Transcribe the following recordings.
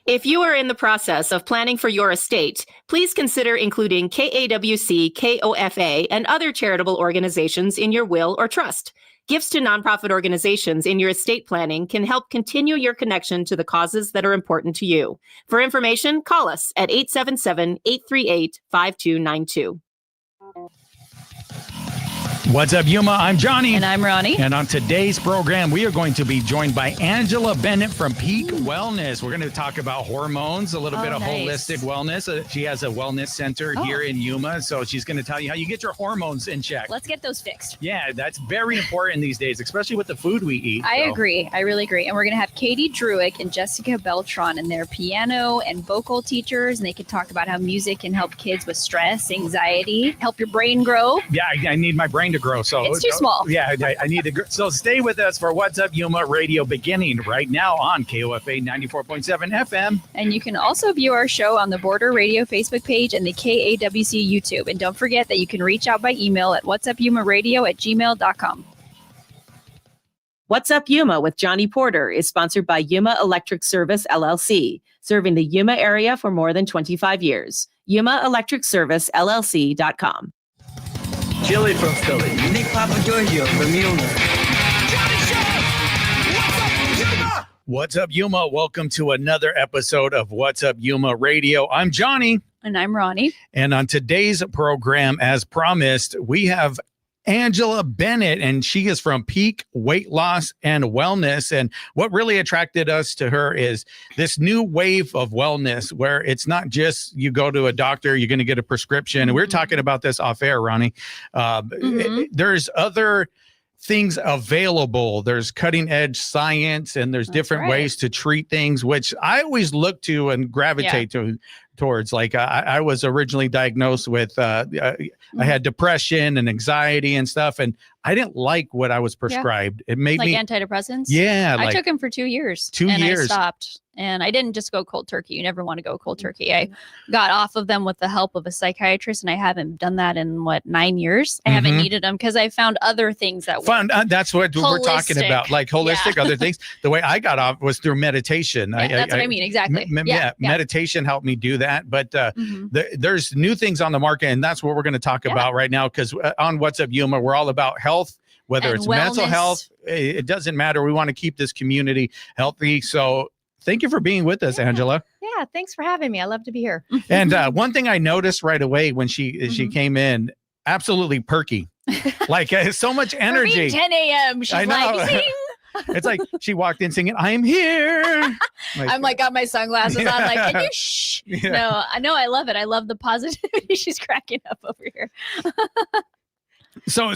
If you are in the process of planning for your estate, please consider including KAWC, KOFA, and other charitable organizations in your will or trust. Gifts to nonprofit organizations in your estate planning can help continue your connection to the causes that are important to you. For information, call us at 877-838-5292. What's up, Yuma? I'm Johnny. And I'm Ronnie. And on today's program, we are going to be joined by Angela Bennett from Peak Wellness. We're going to talk about hormones, a little bit of holistic wellness. She has a wellness center here in Yuma, so she's going to tell you how you get your hormones in check. Let's get those fixed. Yeah, that's very important these days, especially with the food we eat. I agree. I really agree. And we're going to have Katie Drewek and Jessica Beltran, and they're piano and vocal teachers, and they can talk about how music can help kids with stress, anxiety, help your brain grow. Yeah, I need my brain to grow. So it's too small. Yeah, I need to grow. So stay with us for What's Up Yuma Radio, beginning right now on KOFA 94.7 FM. And you can also view our show on the Border Radio Facebook page and the KAWC YouTube. And don't forget that you can reach out by email at whatsupyumaradio@gmail.com. What's Up Yuma with Johnny Porter is sponsored by Yuma Electric Service, LLC, serving the Yuma area for more than 25 years. YumaElectricServiceLLC.com. Chili from Philly. Nick Papa Giorgio from Yuma. What's up, Yuma? Welcome to another episode of What's Up Yuma Radio. I'm Johnny. And I'm Ronnie. And on today's program, as promised, we have Angela Bennett, and she is from Peak Weight Loss and Wellness. And what really attracted us to her is this new wave of wellness, where it's not just you go to a doctor, you're going to get a prescription. And we're talking about this off air, Ronnie. There's other things available. There's cutting edge science, and there's different ways to treat things, which I always look to and gravitate towards. Like I was originally diagnosed with, I had depression and anxiety and stuff, and I didn't like what I was prescribed. It made me antidepressants. Yeah. I took them for 2 years. 2 years. I stopped. And I didn't just go cold turkey. You never want to go cold turkey. I got off of them with the help of a psychiatrist, and I haven't done that in 9 years. I haven't needed them because I found other things that fun. That's what we're talking about, like holistic other things. The way I got off was through meditation. That's what I mean. Exactly. Meditation helped me do that. But there's new things on the market, and that's what we're going to talk about right now. Because on What's Up Yuma, we're all about health, whether it's mental health. It doesn't matter. We want to keep this community healthy. So thank you for being with us, Angela. Yeah, thanks for having me. I love to be here. And one thing I noticed right away when she came in, absolutely perky, like so much energy. 10 a.m. She's like, sing. It's like she walked in singing, "I'm here." I'm like, got my sunglasses on, like, can you shh? Yeah. No, I know. I love it. I love the positivity. She's cracking up over here. So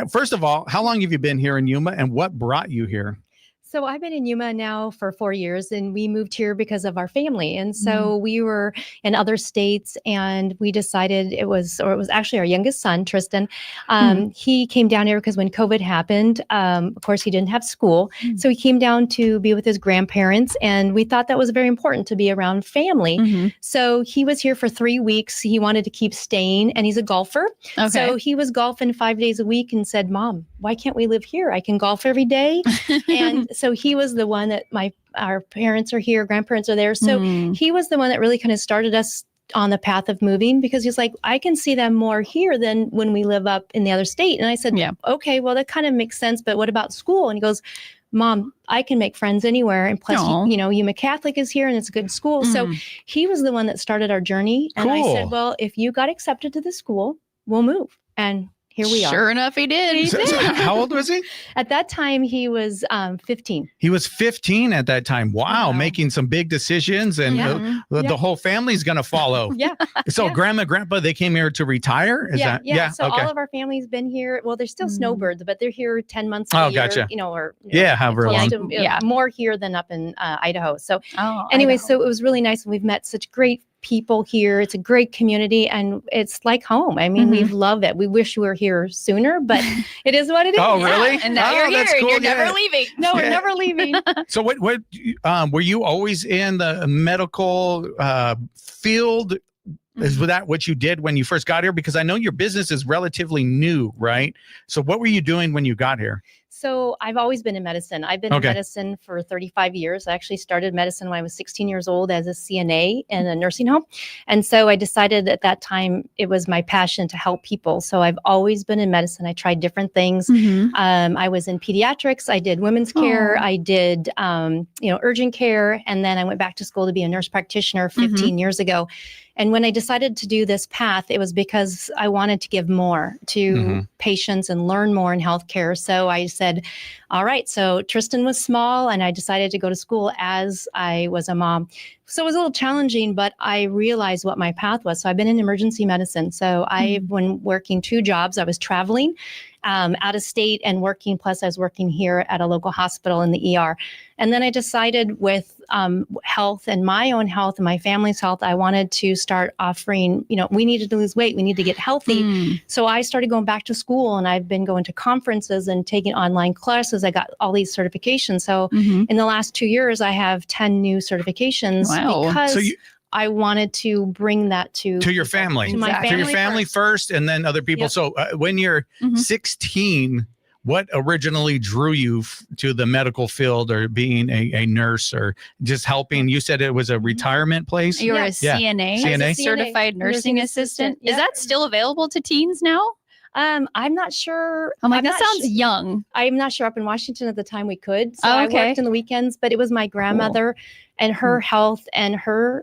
first of all, how long have you been here in Yuma, and what brought you here? So I've been in Yuma now for 4 years, and we moved here because of our family. And so we were in other states, and we decided it was actually our youngest son, Tristan. He came down here because when COVID happened, of course, he didn't have school. So he came down to be with his grandparents, and we thought that was very important to be around family. So he was here for 3 weeks. He wanted to keep staying, and he's a golfer. Okay. So he was golfing 5 days a week and said, "Mom, why can't we live here? I can golf every day." And so he was the one that our parents are here, grandparents are there. So he was the one that really kind of started us on the path of moving, because he's like, I can see them more here than when we live up in the other state. And I said, okay, well, that kind of makes sense. But what about school? And he goes, Mom, I can make friends anywhere. And plus, Yuma Catholic is here and it's a good school. So he was the one that started our journey. And I said, well, if you got accepted to the school, we'll move. And here we are. Sure enough, he did. So how old was he? At that time, he was 15. He was 15 at that time. Wow. Making some big decisions, and the whole family's going to follow. So grandma, grandpa, they came here to retire? So all of our family's been here. Well, they're still snowbirds, but they're here 10 months a year. Gotcha. However long. More here than up in Idaho. So anyway, so it was really nice. We've met such great people here. It's a great community, and it's like home. I mean, we love it. We wish we were here sooner, but it is what it is. Oh, really? And now you're here, and you're never leaving. No, we're never leaving. So what were you always in the medical field? Is that what you did when you first got here? Because I know your business is relatively new, right? So what were you doing when you got here? So I've always been in medicine. I've been in medicine for 35 years. I actually started medicine when I was 16 years old as a CNA in a nursing home. And so I decided at that time it was my passion to help people. So I've always been in medicine. I tried different things. I was in pediatrics. I did women's care. I did, urgent care. And then I went back to school to be a nurse practitioner 15 years ago. And when I decided to do this path, it was because I wanted to give more to patients and learn more in healthcare. So I said, all right, so Tristan was small and I decided to go to school as I was a mom. So it was a little challenging, but I realized what my path was. So I've been in emergency medicine. So I've been working 2 jobs. I was traveling out of state and working, plus I was working here at a local hospital in the ER. And then I decided with health and my own health and my family's health, I wanted to start offering, we needed to lose weight. We need to get healthy. So I started going back to school and I've been going to conferences and taking online classes. I got all these certifications. So in the last 2 years, I have 10 new certifications because I wanted to bring that to your family, to my family, to your family first, and then other people. So when you're 16, what originally drew you to the medical field or being a nurse or just helping? You said it was a retirement place. You were a CNA, CNA? Certified Nursing Assistant. Is that still available to teens now? I'm not sure. I'm like, that sounds young. I'm not sure. Up in Washington at the time we could. So I worked in the weekends, but it was my grandmother and her health and her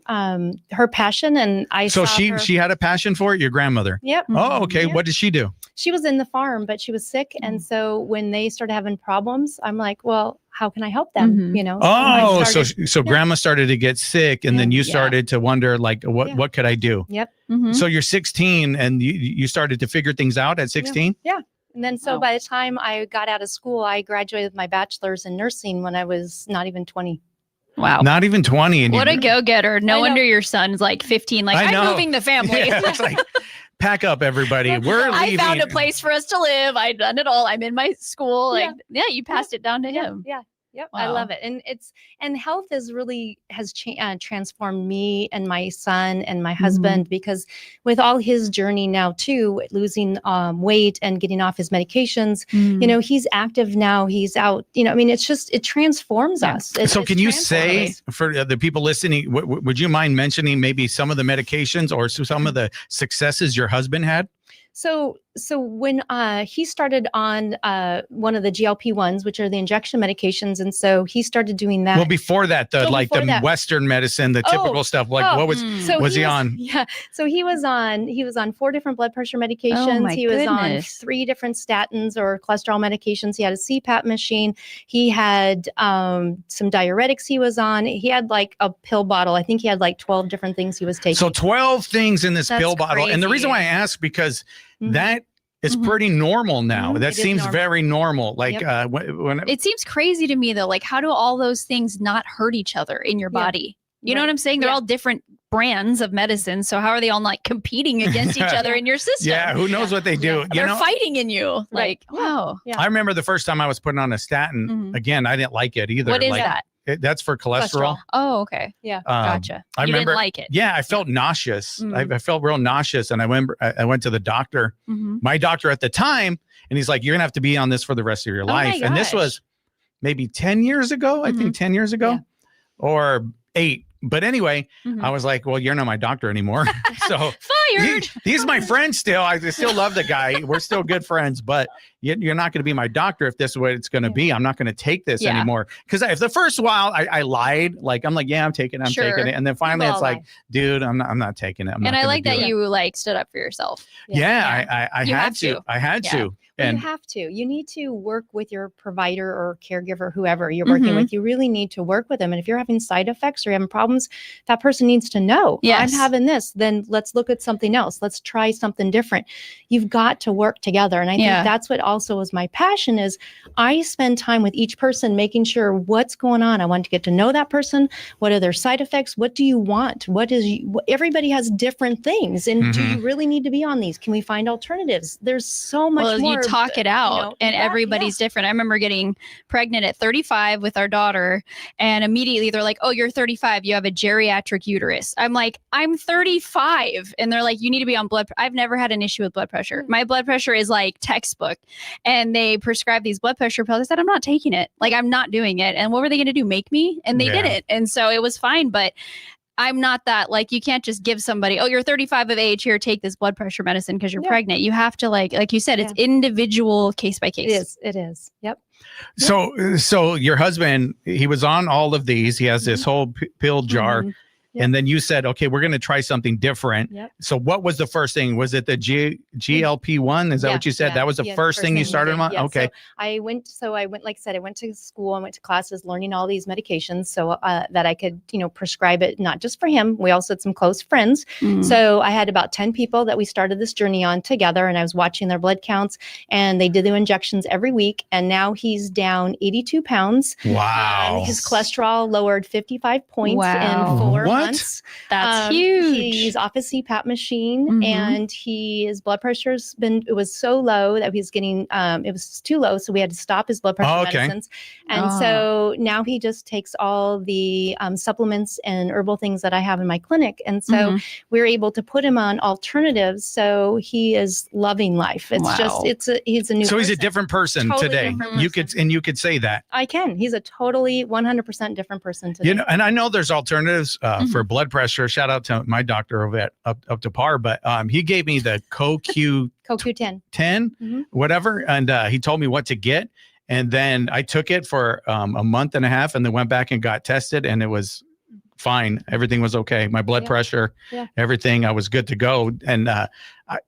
passion. And So she had a passion for it, your grandmother? Yep. Oh, okay. What did she do? She was in the farm, but she was sick. And so when they started having problems, I'm like, well, how can I help them? Oh, so grandma started to get sick and then you started to wonder like, what could I do? Yep. So you're 16 and you started to figure things out at 16? Yeah. And then so by the time I got out of school, I graduated with my bachelor's in nursing when I was not even 20. Wow. Not even 20. And what a go-getter. No wonder your son's like 15. Like, I'm moving the family. It's like, pack up, everybody. We're leaving. I found a place for us to live. I've done it all. I'm in my school. Like, you passed it down to him. Yeah. Yep. Wow. I love it. And health has transformed me and my son and my husband, because with all his journey now too, losing weight and getting off his medications, he's active now, he's out, it transforms us. So can you say for the people listening, would you mind mentioning maybe some of the medications or some of the successes your husband had? So when he started on one of the GLP-1s, which are the injection medications, and so he started doing that. Well, before that, the Western medicine, the typical stuff. Like, what was he on? Yeah, so he was on 4 different blood pressure medications. He was on 3 different statins or cholesterol medications. He had a CPAP machine. He had some diuretics. He was on. He had like a pill bottle. I think he had like 12 different things he was taking. So 12 things in this pill bottle. And the reason why I ask because that is pretty normal now. That seems very normal. Like when it seems crazy to me though. Like, how do all those things not hurt each other in your body? You know what I'm saying? They're all different brands of medicine. So how are they all like competing against each other in your system? Yeah, who knows what they do? They're fighting in you. Like, wow. I remember the first time I was putting on a statin. Again, I didn't like it either. What is that? That's for cholesterol. Oh, okay. Yeah. Gotcha. I remember, didn't like it. Yeah, I felt nauseous. I felt real nauseous. And I remember I went to the doctor, my doctor at the time, and he's like, you're going to have to be on this for the rest of your life. And this was maybe 10 years ago, I think 10 years ago or 8. But anyway, I was like, well, you're not my doctor anymore. So fired. He's my friend still. I still love the guy. We're still good friends, but you're not going to be my doctor if this is what it's going to be. I'm not going to take this anymore. Because if the first while I lied, like I'm like, yeah, I'm taking it. And then finally it's like, dude, I'm not taking it. And I like that you like stood up for yourself. I had to. I had to. And you have to. You need to work with your provider or caregiver, whoever you're working with. You really need to work with them. And if you're having side effects or you're having problems, that person needs to know. I'm having this. Then let's look at something else. Let's try something different. You've got to work together. And I think that's what also was my passion is I spend time with each person, making sure what's going on. I want to get to know that person. What are their side effects? What do you want? Everybody has different things. And do you really need to be on these? Can we find alternatives? There's so much more. You talk it out and everybody's different. I remember getting pregnant at 35 with our daughter and immediately they're like, oh, you're 35. You have a geriatric uterus. I'm like, I'm 35. And they're like, like, you need to be on I've never had an issue with blood pressure. My blood pressure is like textbook, and they prescribed these blood pressure pills. I said, I'm not taking it. Like, I'm not doing it. And what were they going to do? Make me? And they didn't. And so it was fine. But I'm not that, like, you can't just give somebody, oh, you're 35 of age, here, take this blood pressure medicine because you're pregnant. You have to, like you said, it's individual case by case. It is. Yep. So your husband, he was on all of these. He has this whole pill jar. Yep. And then you said, okay, we're going to try something different. Yep. So what was the first thing? Was it the GLP-1? Is that what you said? That was the first thing you started on? Yeah. Okay. So I went, like I said, I went to school, I went to classes learning all these medications so that I could, prescribe it, not just for him. We also had some close friends. So I had about 10 people that we started this journey on together, and I was watching their blood counts, and they did the injections every week. And now he's down 82 pounds. Wow. His cholesterol lowered 55 points in 4 months. That's huge. He's off his CPAP machine, and his blood pressure's it was so low that he's getting, it was too low. So we had to stop his blood pressure medicines. And so now he just takes all the supplements and herbal things that I have in my clinic. And so we're able to put him on alternatives. So he is loving life. It's he's a new So he's a person. different person Totally today. different You could say that. I can. He's a totally 100% different person today. And I know there's alternatives for blood pressure. Shout out to my doctor over at Up to Par, but he gave me the CoQ10, 10, whatever, and he told me what to get. And then I took it for a month and a half, and then went back and got tested, and it was fine. Everything was okay. My blood pressure, everything, I was good to go. And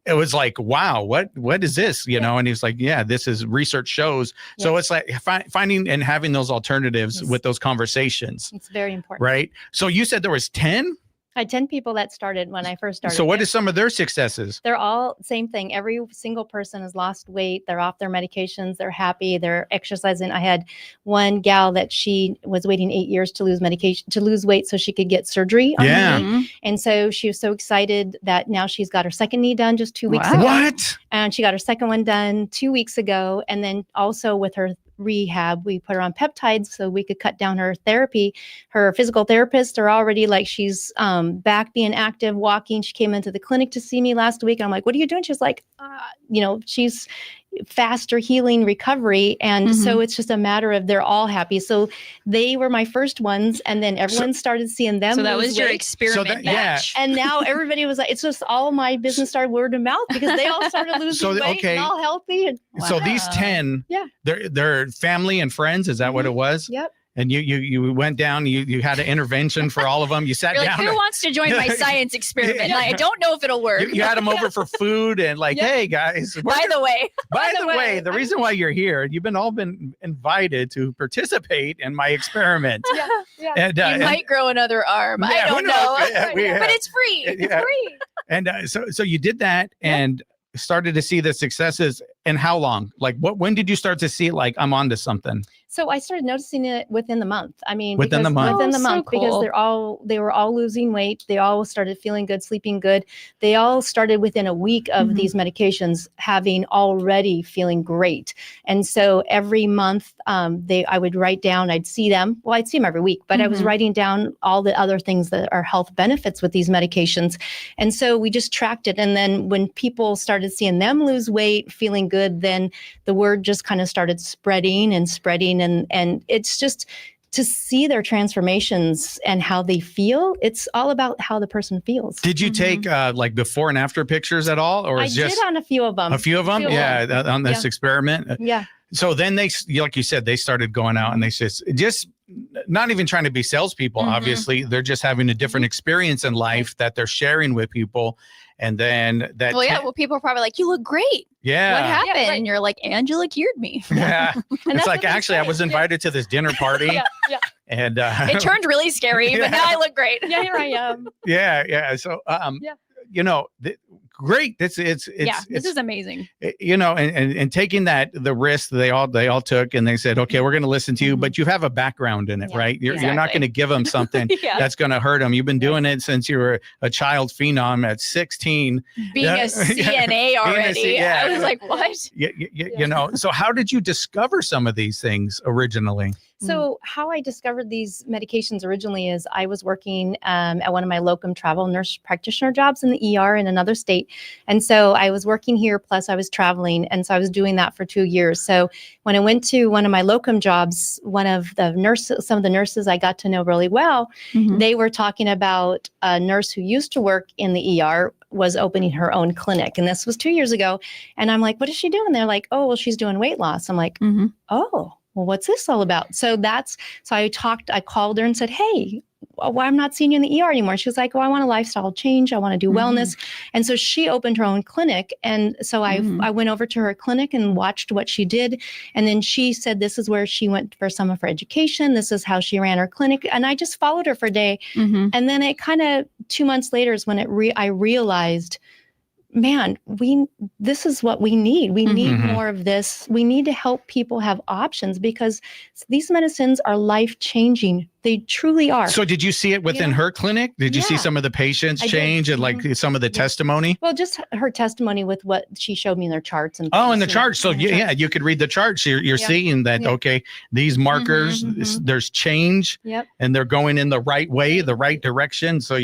it was like, wow, what is this? And he was like, yeah, this is research shows. So it's like finding and having those alternatives with those conversations. It's very important. Right. So you said there was 10? I had 10 people that started when I first started. So what is some of their successes? They're all same thing. Every single person has lost weight. They're off their medications. They're happy. They're exercising. I had one gal that she was waiting 8 years to lose weight so she could get surgery on her knee. And so she was so excited that now she's got her second knee done just 2 weeks ago. What? And she got her second one done 2 weeks ago. And then also with her rehab, we put her on peptides so we could cut down her therapy. Her physical therapists are already like, she's back being active, walking. She came into the clinic to see me last week. And I'm like, what are you doing? She's like, she's faster healing recovery. And so it's just a matter of they're all happy. So they were my first ones. And then everyone started seeing them. So that was your weight. experiment batch. And now everybody was like, it's just all my business started word of mouth because they all started losing weight and all healthy. And, So these 10, they're family and friends. Is that what it was? Yep. And you went down, you had an intervention for all of them. You sat You're down. like, who wants to join my science experiment? Like, I don't know if it'll work. You had them over for food and like, hey guys. By the way, the reason why you're here, you've all been invited to participate in my experiment. And, you might grow another arm. I don't know. But it's free. It's free. And so you did that and started to see the successes. And how long? Like when did you start to see like I'm onto something? So I started noticing it within the month. I mean, within the month, because they were all losing weight. They all started feeling good, sleeping good. They all started within a week of these medications having already feeling great. And so every month I would write down, I'd see them. Well, I'd see them every week, but I was writing down all the other things that are health benefits with these medications. And so we just tracked it. And then when people started seeing them lose weight, feeling good, then the word just kind of started spreading. And it's just to see their transformations and how they feel. It's all about how the person feels. Did you take like before and after pictures at all? Or I did on a few of them. A few of them? On this experiment? Yeah. So then they, like you said, they started going out and they just not even trying to be salespeople, obviously. They're just having a different experience in life that they're sharing with people. And then that. Well, people are probably like, you look great. Yeah. What happened? And you're like, Angela cured me. Yeah. It's like, actually, I was invited to this dinner party. And it turned really scary, but now I look great. Yeah, here I am. Yeah. So, great. This is amazing. And taking the risk they all took, and they said, okay, we're going to listen to you, but you have a background in it, right? You're not going to give them something that's going to hurt them. You've been doing it since you were a child phenom at 16. Being a CNA already. I was like, what? So how did you discover some of these things originally? So how I discovered these medications originally is I was working at one of my locum travel nurse practitioner jobs in the ER in another state. And so I was working here, plus I was traveling. And so I was doing that for 2 years. So when I went to one of my locum jobs, some of the nurses I got to know really well, they were talking about a nurse who used to work in the ER was opening her own clinic. And this was 2 years ago. And I'm like, what is she doing? They're like, oh, well, she's doing weight loss. I'm like, oh, well, what's this all about? So I called her and said, hey, why I'm not seeing you in the ER anymore. She was like, oh, I want a lifestyle change. I want to do wellness. And so she opened her own clinic. And so I went over to her clinic and watched what she did. And then she said, this is where she went for some of her education. This is how she ran her clinic. And I just followed her for a day. And then it kind of 2 months later is when I realized, man, this is what we need. We need more of this. We need to help people have options because these medicines are life-changing. They truly are. So did you see it within her clinic? Did you see some of the patients change and like some of the testimony? Well, just her testimony with what she showed me in their charts. And in the charts. So you could read the charts. You're seeing that, okay, these markers, there's change and they're going in the right way, the right direction. So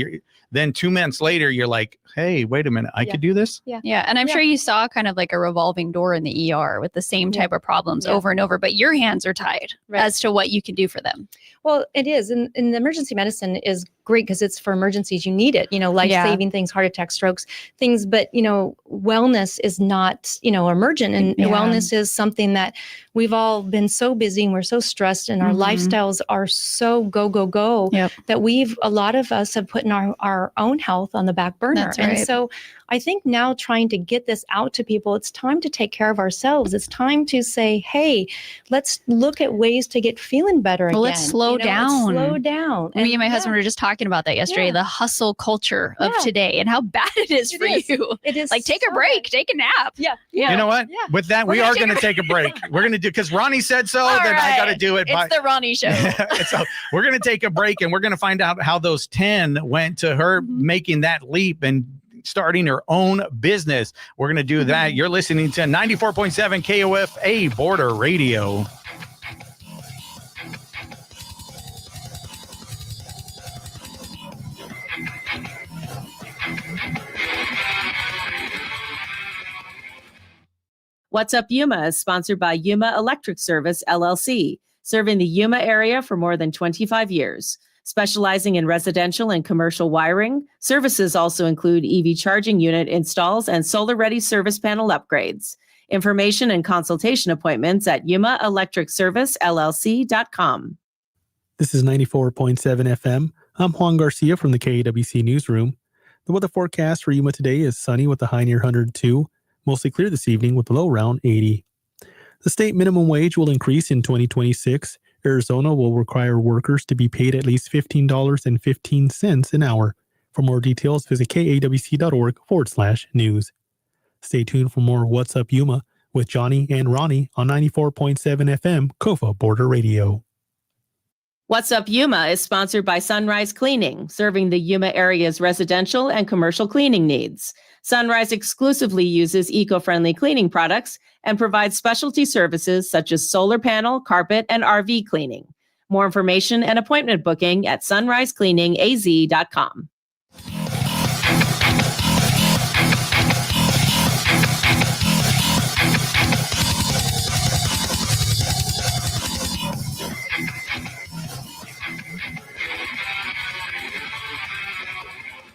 then 2 months later, you're like, hey, wait a minute, I could do this? Yeah. And I'm sure you saw kind of like a revolving door in the ER with the same type of problems over and over, but your hands are tied as to what you can do for them. Well, it is. And the emergency medicine is great because it's for emergencies. You need it, life-saving things, heart attack, strokes, things. But, wellness is not, emergent. And wellness is something that we've all been so busy and we're so stressed and our lifestyles are so go, go, go that a lot of us have put in our own health on the back burner. That's right. And so I think now trying to get this out to people, it's time to take care of ourselves. It's time to say, hey, let's look at ways to get feeling better again. Let's slow down. Slow down. Me and my husband were just talking about that yesterday, the hustle culture of today and how bad it is for you. It is like take a break, take a nap. You know what? With that, we are going to take a break. We're going to do, because Ronnie said so, then I got to do it. It's the Ronnie show. So we're going to take a break and we're going to find out how those 10 went to her making that leap and starting her own business. We're going to do that. You're listening to 94.7 KOFA Border Radio. What's Up Yuma is sponsored by Yuma Electric Service, LLC, serving the Yuma area for more than 25 years. Specializing in residential and commercial wiring, services also include EV charging unit installs and solar-ready service panel upgrades. Information and consultation appointments at yumaelectricservicellc.com. This is 94.7 FM. I'm Juan Garcia from the KAWC Newsroom. The weather forecast for Yuma today is sunny with a high near 102, mostly clear this evening with a low around 80. The state minimum wage will increase in 2026. Arizona will require workers to be paid at least $15.15 an hour. For more details, visit kawc.org/news. Stay tuned for more What's Up Yuma with Johnny and Ronnie on 94.7 FM, KOFA Border Radio. What's Up Yuma is sponsored by Sunrise Cleaning, serving the Yuma area's residential and commercial cleaning needs. Sunrise exclusively uses eco-friendly cleaning products and provides specialty services such as solar panel, carpet, and RV cleaning. More information and appointment booking at sunrisecleaningaz.com.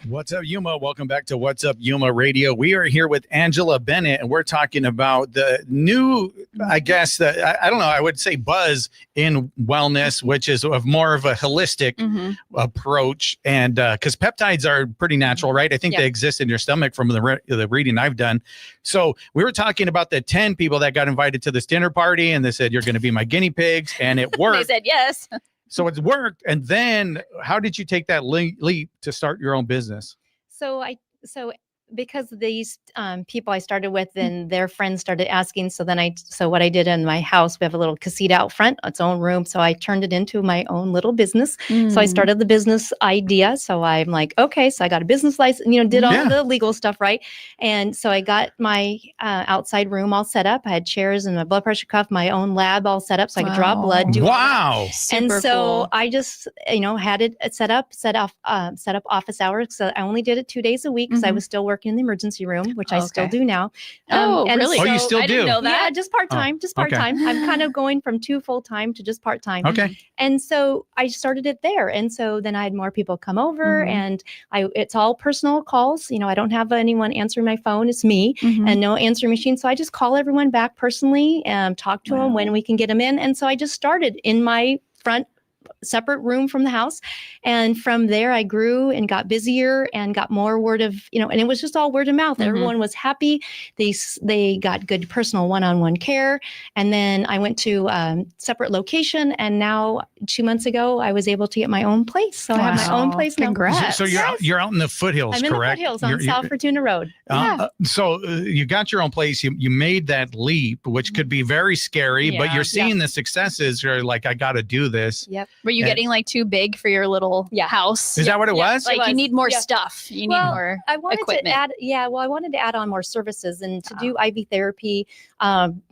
What's up, Yuma? Welcome back to What's Up Yuma Radio. We are here with Angela Bennett, and we're talking about the new, I guess, I don't know, I would say buzz in wellness, which is of more of a holistic approach. And because peptides are pretty natural, right? I think they exist in your stomach from the reading I've done. So we were talking about the 10 people that got invited to this dinner party, and they said, you're going to be my guinea pigs, and it worked. They said yes. So it's worked. And then how did you take that leap to start your own business? So because these people I started with and their friends started asking. So what I did in my house, we have a little casita out front, its own room. So I turned it into my own little business. So I started the business idea. So I'm like, okay, so I got a business license, did all the legal stuff, right? And so I got my outside room all set up. I had chairs and my blood pressure cuff, my own lab all set up so I could draw blood. Do all that. And so I just, had it set up office hours. So I only did it 2 days a week because I was still working in the emergency room, which I still do now. Really? You still I do? didn't know that. Yeah, just part-time, I'm kind of going from 2 full-time to just part-time. Okay. And so I started it there. And so then I had more people come over and it's all personal calls. I don't have anyone answering my phone. It's me and no answering machine. So I just call everyone back personally and talk to them when we can get them in. And so I just started in my front separate room from the house. And from there, I grew and got busier and got more word of, and it was just all word of mouth. Everyone was happy. They got good personal one-on-one care. And then I went to separate location. And now 2 months ago, I was able to get my own place. So I have my own place now. Congrats. So you're out in the foothills, I'm in correct? the foothills on South Fortuna Road. So you got your own place. You made that leap, which could be very scary, but you're seeing the successes. You're like, I got to do this. Yep. Were you getting like too big for your little house? Is that what it was? Like you need more stuff. You need more I wanted equipment. to add, I wanted to add on more services and to do IV therapy.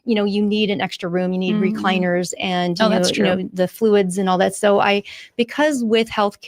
You need an extra room, you need recliners and that's true. The fluids and all that. So because with health,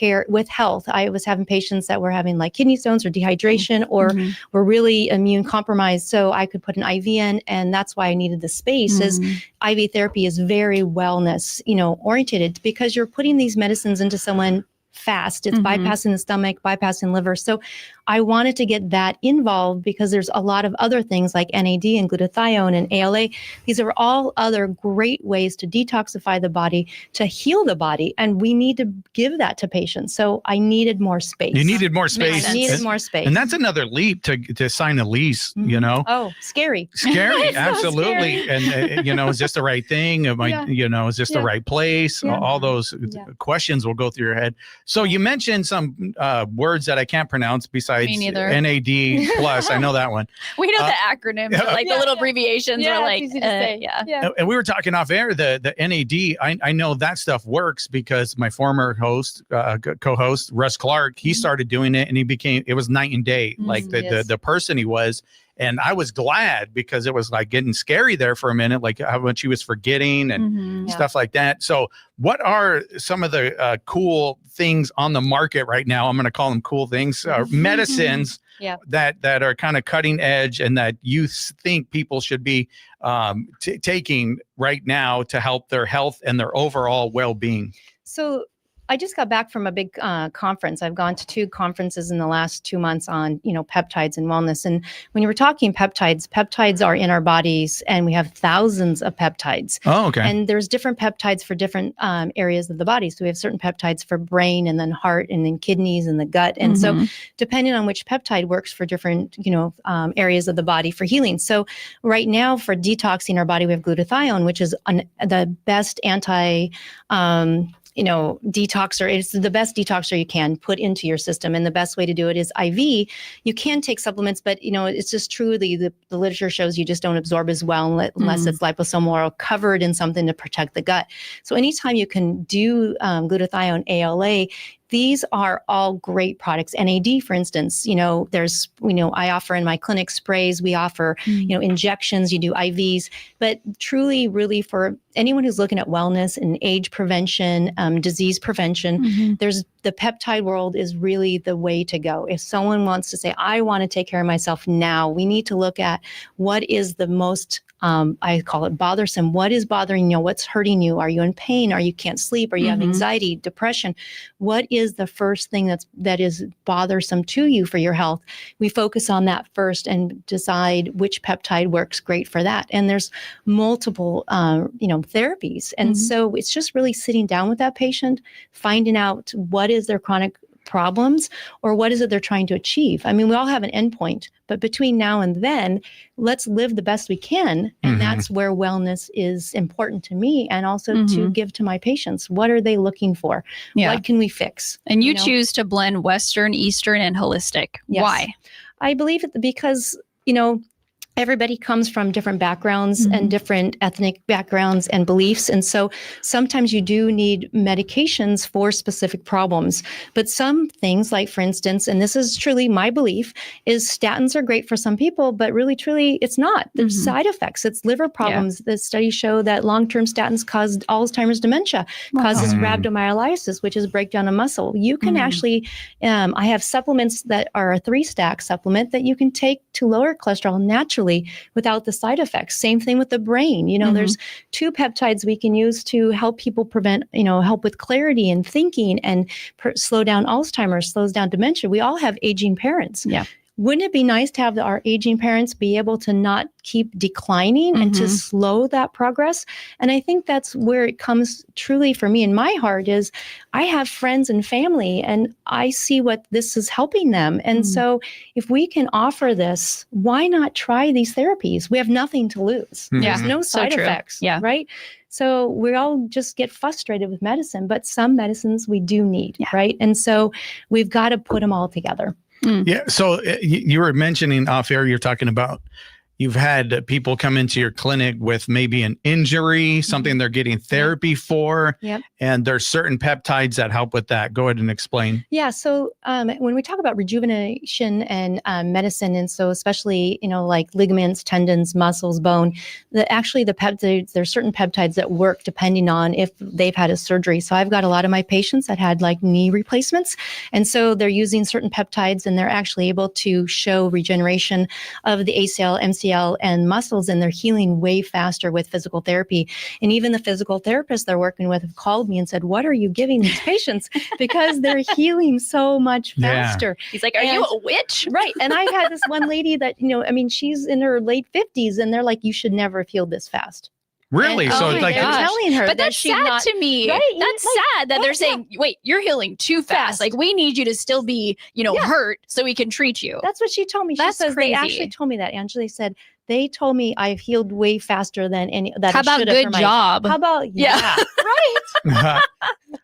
I was having patients that were having like kidney stones or dehydration or were really immune compromised. So I could put an IV in, and that's why I needed the space. Is IV therapy is very wellness, oriented because you're putting these medicines into someone fast. It's bypassing the stomach, bypassing liver. So I wanted to get that involved because there's a lot of other things like NAD and glutathione and ALA. These are all other great ways to detoxify the body, to heal the body. And we need to give that to patients. So I needed more space. You needed more space. I needed more space. And that's another leap to sign a lease, Oh, scary. Scary. Absolutely. And, is this the right thing? Is this the right place? All those questions will go through your head. So you mentioned some words that I can't pronounce besides NAD plus. I know that one. We know the acronyms, like the little abbreviations. Yeah, are like, it's easy to say. And we were talking off air, the NAD. I know that stuff works because my former co-host, Russ Clark, he started doing it and it was night and day, like the person he was. And I was glad because it was like getting scary there for a minute, like how much he was forgetting and stuff like that. So what are some of the cool things on the market right now? I'm going to call them cool things, medicines that are kind of cutting edge and that you think people should be taking right now to help their health and their overall well-being. So I just got back from a big conference. I've gone to 2 conferences in the last 2 months on, peptides and wellness. And when you were talking peptides are in our bodies and we have thousands of peptides. Oh, okay. And there's different peptides for different areas of the body. So we have certain peptides for brain and then heart and then kidneys and the gut. And so depending on which peptide works for different, areas of the body for healing. So right now for detoxing our body, we have glutathione, which is the best detoxer. It's the best detoxer you can put into your system. And the best way to do it is IV. You can take supplements, but it's just true. The literature shows you just don't absorb as well unless it's liposomal or covered in something to protect the gut. So anytime you can do glutathione, ALA, these are all great products. NAD, for instance, there's, I offer in my clinic sprays, we offer, injections, you do IVs, but truly, really for anyone who's looking at wellness and age prevention, disease prevention, there's the peptide world is really the way to go. If someone wants to say, I want to take care of myself now, we need to look at what is the most I call it bothersome. What is bothering you? What's hurting you? Are you in pain? Are you can't sleep? Are you have anxiety, depression? What is the first thing that is bothersome to you for your health? We focus on that first and decide which peptide works great for that. And there's multiple, therapies. And so it's just really sitting down with that patient, finding out what is their chronic problems or what is it they're trying to achieve. I mean, we all have an endpoint, but between now and then, let's live the best we can. And that's where wellness is important to me and also to give to my patients. What are they looking for? What can we fix? And you choose to blend Western, Eastern, and holistic. Yes. Why? I believe it because, everybody comes from different backgrounds and different ethnic backgrounds and beliefs. And so sometimes you do need medications for specific problems. But some things, like for instance, and this is truly my belief, is statins are great for some people, but really, truly, it's not. There's side effects. It's liver problems. The studies show that long-term statins cause Alzheimer's dementia, causes rhabdomyolysis, which is breakdown of muscle. You can actually, I have supplements that are a 3-stack supplement that you can take to lower cholesterol naturally without the side effects. Same thing with the brain. There's 2 peptides we can use to help people prevent, help with clarity and thinking and slow down Alzheimer's, slows down dementia. We all have aging parents. Yeah. Wouldn't it be nice to have our aging parents be able to not keep declining and to slow that progress? And I think that's where it comes truly for me in my heart is I have friends and family and I see what this is helping them. And so if we can offer this, why not try these therapies? We have nothing to lose. There's no side effects, right? So we all just get frustrated with medicine, but some medicines we do need, right? And so we've got to put them all together. Yeah. So you were mentioning off air, you're talking about you've had people come into your clinic with maybe an injury, something they're getting therapy for, and there's certain peptides that help with that. Go ahead and explain. Yeah. So when we talk about rejuvenation and medicine, and so especially, like ligaments, tendons, muscles, bone, the peptides, there's certain peptides that work depending on if they've had a surgery. So I've got a lot of my patients that had like knee replacements. And so they're using certain peptides and they're actually able to show regeneration of the ACL, MCL, and muscles, and they're healing way faster with physical therapy. And even the physical therapists they're working with have called me and said, what are you giving these patients? Because they're healing so much faster. He's like, are you a witch? Right. And I had this one lady that, she's in her late 50s and they're like, you should never have healed this fast. Really? And, so it's like, they're telling her but that that's she's sad not, to me. Right? That's sad that they're saying, wait, you're healing too fast. Like we need you to still be, hurt so we can treat you. That's what she told me. She That's says crazy. They actually told me that. Angela said, they told me I've healed way faster than any. That How about good job? How about right?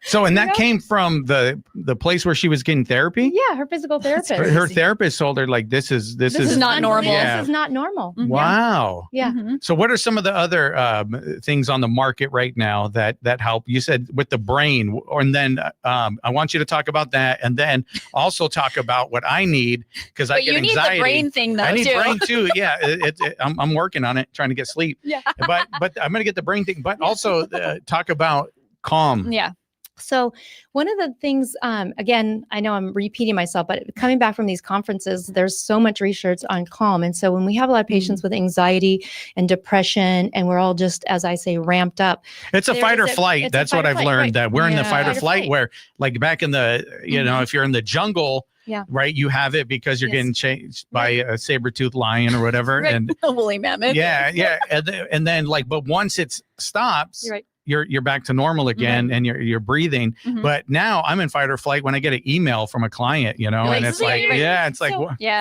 So, and that came from the place where she was getting therapy? Yeah, her physical therapist. Her therapist told her like, this is not normal. This is not normal. Wow. Yeah. So what are some of the other things on the market right now that help? You said with the brain, and then I want you to talk about that, and then also talk about what I need because I get anxiety. You need the brain thing though. I need brain too. Yeah, I'm working on it, trying to get sleep. Yeah. But I'm gonna get the brain thing. But also talk about calm. Yeah. So one of the things, again, I know I'm repeating myself, but coming back from these conferences, there's so much research on calm. And so when we have a lot of patients with anxiety and depression, and we're all just, as I say, ramped up. It's a fight or flight. That's what I've learned, right? That we're in the fight or flight where like back in the, if you're in the jungle, right, you have it because you're getting chased by a saber-toothed lion or whatever. And a woolly mammoth. Yeah. And then but once it stops, you're right. You're back to normal again and you're breathing. But now I'm in fight or flight when I get an email from a client, and it's like, it's like,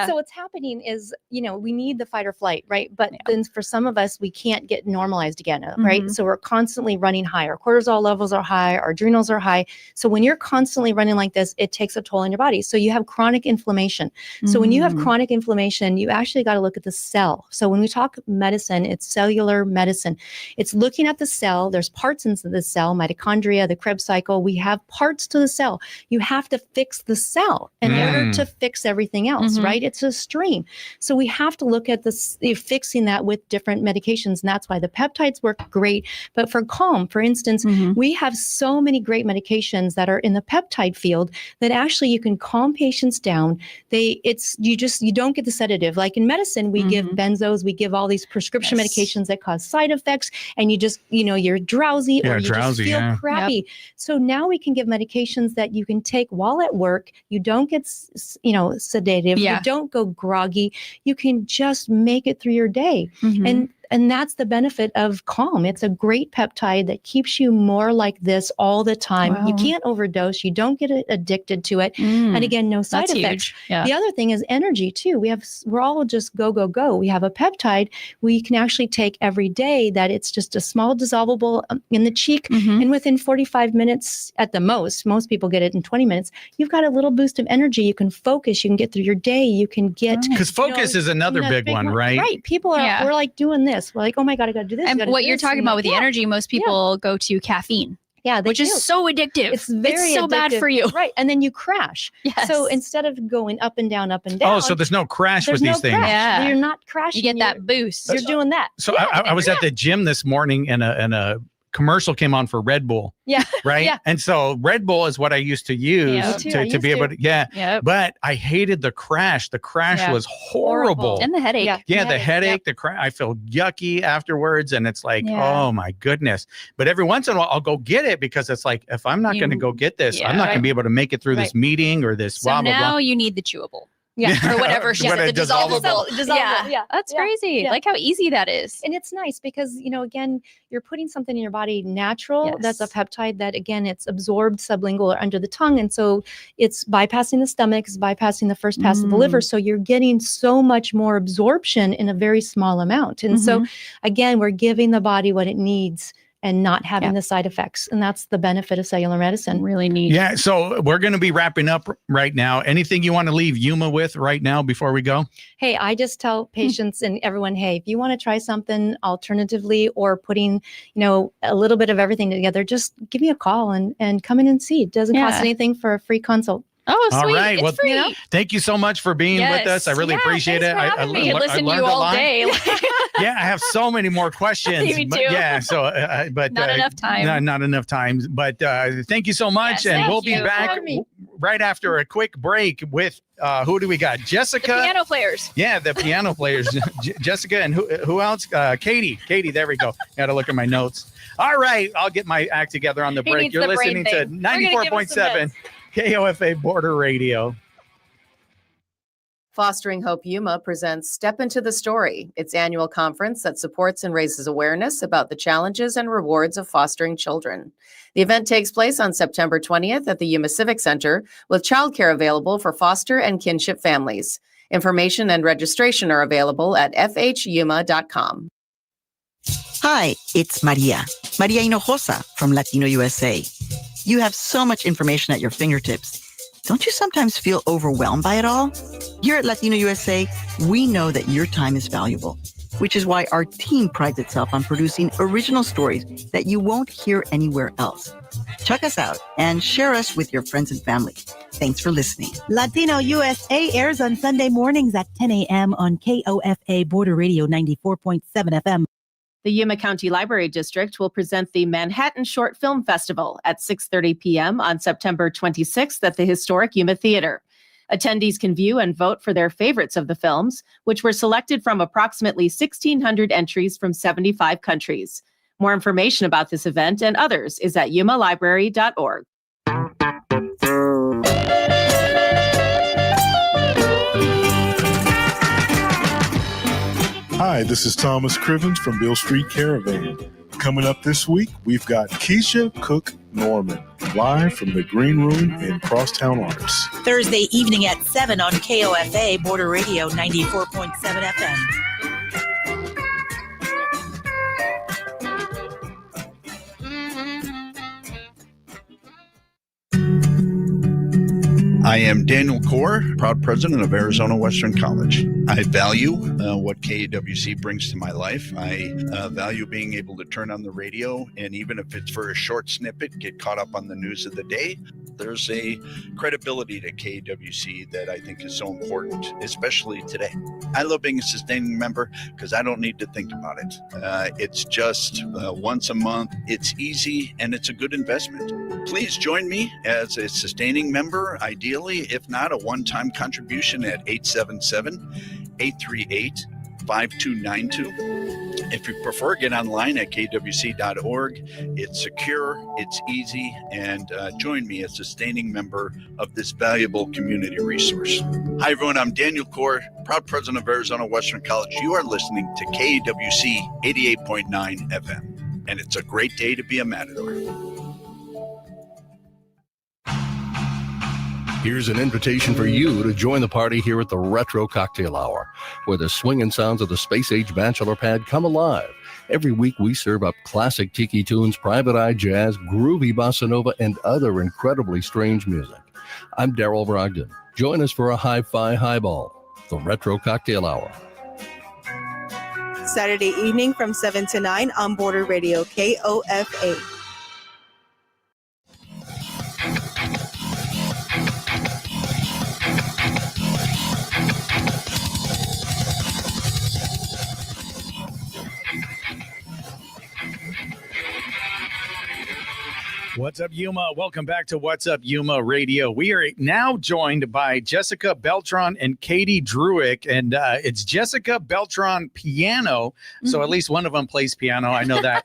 so what's happening is, we need the fight or flight, right? But then for some of us, we can't get normalized again, right? So we're constantly running high. Our cortisol levels are high, our adrenals are high. So when you're constantly running like this, it takes a toll on your body. So you have chronic inflammation. So when you have chronic inflammation, you actually got to look at the cell. So when we talk medicine, it's cellular medicine. It's looking at the cell. There's parts into the cell, mitochondria, the Krebs cycle. We have parts to the cell. You have to fix the cell in order to fix everything else, right? It's a stream. So we have to look at this, fixing that with different medications. And that's why the peptides work great. But for calm, for instance, we have so many great medications that are in the peptide field that actually you can calm patients down. You don't get the sedative. Like in medicine, we give benzos, we give all these prescription medications that cause side effects, and you just, you're drowsy or you just feel crappy. So now we can give medications that you can take while at work. You don't get, sedative. You don't go groggy. You can just make it through your day. And And that's the benefit of Calm. It's a great peptide that keeps you more like this all the time. Wow. You can't overdose. You don't get addicted to it. And again, no side That's effects. huge. Yeah. The other thing is energy too. We're all just go, go, go. We have a peptide we can actually take every day that it's just a small dissolvable in the cheek. Mhm. And within 45 minutes at the most people get it in 20 minutes, you've got a little boost of energy. You can focus, you can get through your day, you can get. Because focus is another big one, right? Right. People are, we're like doing this. We're like, oh my God, I got to do this. And what you're talking about with the energy, most people go to caffeine. Yeah, which is so addictive. It's very so addictive. Bad for you. Right. And then you crash. Yes. So instead of going up and down, Oh, so there's no crash with these things. Yeah. You're not crashing. You get that boost. You're doing that. So I was at the gym this morning and a commercial came on for Red Bull. Yeah. Right. Yeah. And so Red Bull is what I used to use to be able to. Yeah. Yep. But I hated the crash. The crash was horrible. And the headache. Yeah, the headache, the crash. I feel yucky afterwards. And it's like, oh my goodness. But every once in a while, I'll go get it because it's like, if I'm not going to go get this, I'm not going to be able to make it through this meeting or this blah, blah, blah. Now you need the chewable. Yeah. Or whatever she said, the dissolvable. Yeah. That's crazy. Yeah. Like how easy that is. And it's nice because, again, you're putting something in your body natural. That's a peptide that, again, it's absorbed sublingual or under the tongue. And so it's bypassing the stomach, it's bypassing the first pass of the liver. So you're getting so much more absorption in a very small amount. And so, again, we're giving the body what it needs and not having the side effects. And that's the benefit of cellular medicine. Really neat. Yeah. So we're going to be wrapping up right now. Anything you want to leave Yuma with right now before we go? Hey, I just tell patients and everyone, hey, if you want to try something alternatively or putting, a little bit of everything together, just give me a call and come in and see. It doesn't cost anything for a free consult. Oh, sweet. All right. It's free. Thank you so much for being with us. I really appreciate it. I listen to learned you a all lot. day. Yeah, I have so many more questions. Me too. But yeah, so but not enough time. Not enough time. But thank you so much, and we'll be back right after a quick break with who do we got? Jessica. The piano players. Yeah, the piano players. Jessica and who else? Katie. There we go. Got to look at my notes. All right, I'll get my act together on the break. You're listening to 94.7 KOFA Border Radio. Fostering Hope Yuma presents Step Into the Story, its annual conference that supports and raises awareness about the challenges and rewards of fostering children. The event takes place on September 20th at the Yuma Civic Center, with childcare available for foster and kinship families. Information and registration are available at fhyuma.com. Hi, it's Maria Hinojosa from Latino USA. You have so much information at your fingertips. Don't you sometimes feel overwhelmed by it all? Here at Latino USA, we know that your time is valuable, which is why our team prides itself on producing original stories that you won't hear anywhere else. Check us out and share us with your friends and family. Thanks for listening. Latino USA airs on Sunday mornings at 10 a.m. on KOFA Border Radio 94.7 FM. The Yuma County Library District will present the Manhattan Short Film Festival at 6:30 p.m. on September 26th at the historic Yuma Theater. Attendees can view and vote for their favorites of the films, which were selected from approximately 1,600 entries from 75 countries. More information about this event and others is at yumalibrary.org. Hi, this is Thomas Crivens from Beale Street Caravan. Coming up this week, we've got Keisha Cook Norman, live from the Green Room in Crosstown Arts. Thursday evening at 7 on KOFA Border Radio 94.7 FM. I am Daniel Corr, proud president of Arizona Western College. I value what KAWC brings to my life. I value being able to turn on the radio, and even if it's for a short snippet, get caught up on the news of the day. There's a credibility to KAWC that I think is so important, especially today. I love being a sustaining member because I don't need to think about it. It's just once a month. It's easy, and it's a good investment. Please join me as a sustaining member, ideally, if not a one-time contribution at 877-838-5292. If you prefer, get online at kwc.org. It's secure, it's easy, and join me as a sustaining member of this valuable community resource. Hi, everyone. I'm Daniel Core, proud president of Arizona Western College. You are listening to KWC 88.9 FM, and it's a great day to be a Matador. Here's an invitation for you to join the party here at the Retro Cocktail Hour, where the swinging sounds of the Space Age Bachelor Pad come alive. Every week we serve up classic tiki tunes, private eye jazz, groovy bossa nova, and other incredibly strange music. I'm Daryl Brogdon. Join us for a hi-fi highball, the Retro Cocktail Hour. Saturday evening from 7 to 9 on Border Radio, KOFA. What's up, Yuma? Welcome back to What's Up, Yuma Radio. We are now joined by Jessica Beltran and Katie Drewek, and it's Jessica Beltran Piano. So at least one of them plays piano. I know that.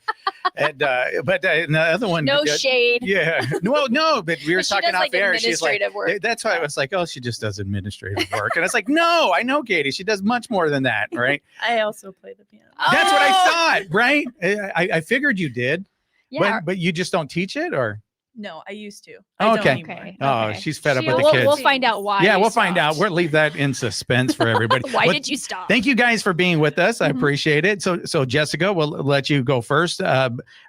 But the other one, no shade. Yeah, no, but we were But talking off air. She's like, work. that's why I was like, oh, she just does administrative work, and I was like, no, I know Katie. She does much more than that, right? I also play the piano. That's what I thought, right? I figured you did. Yeah. But you just don't teach it, or? No, I used to. Okay. Oh, she's fed up with the kids. We'll find out why. Yeah, we'll find out. We'll leave that in suspense for everybody. Why did you stop? Thank you guys for being with us. I appreciate it. So Jessica, we'll let you go first.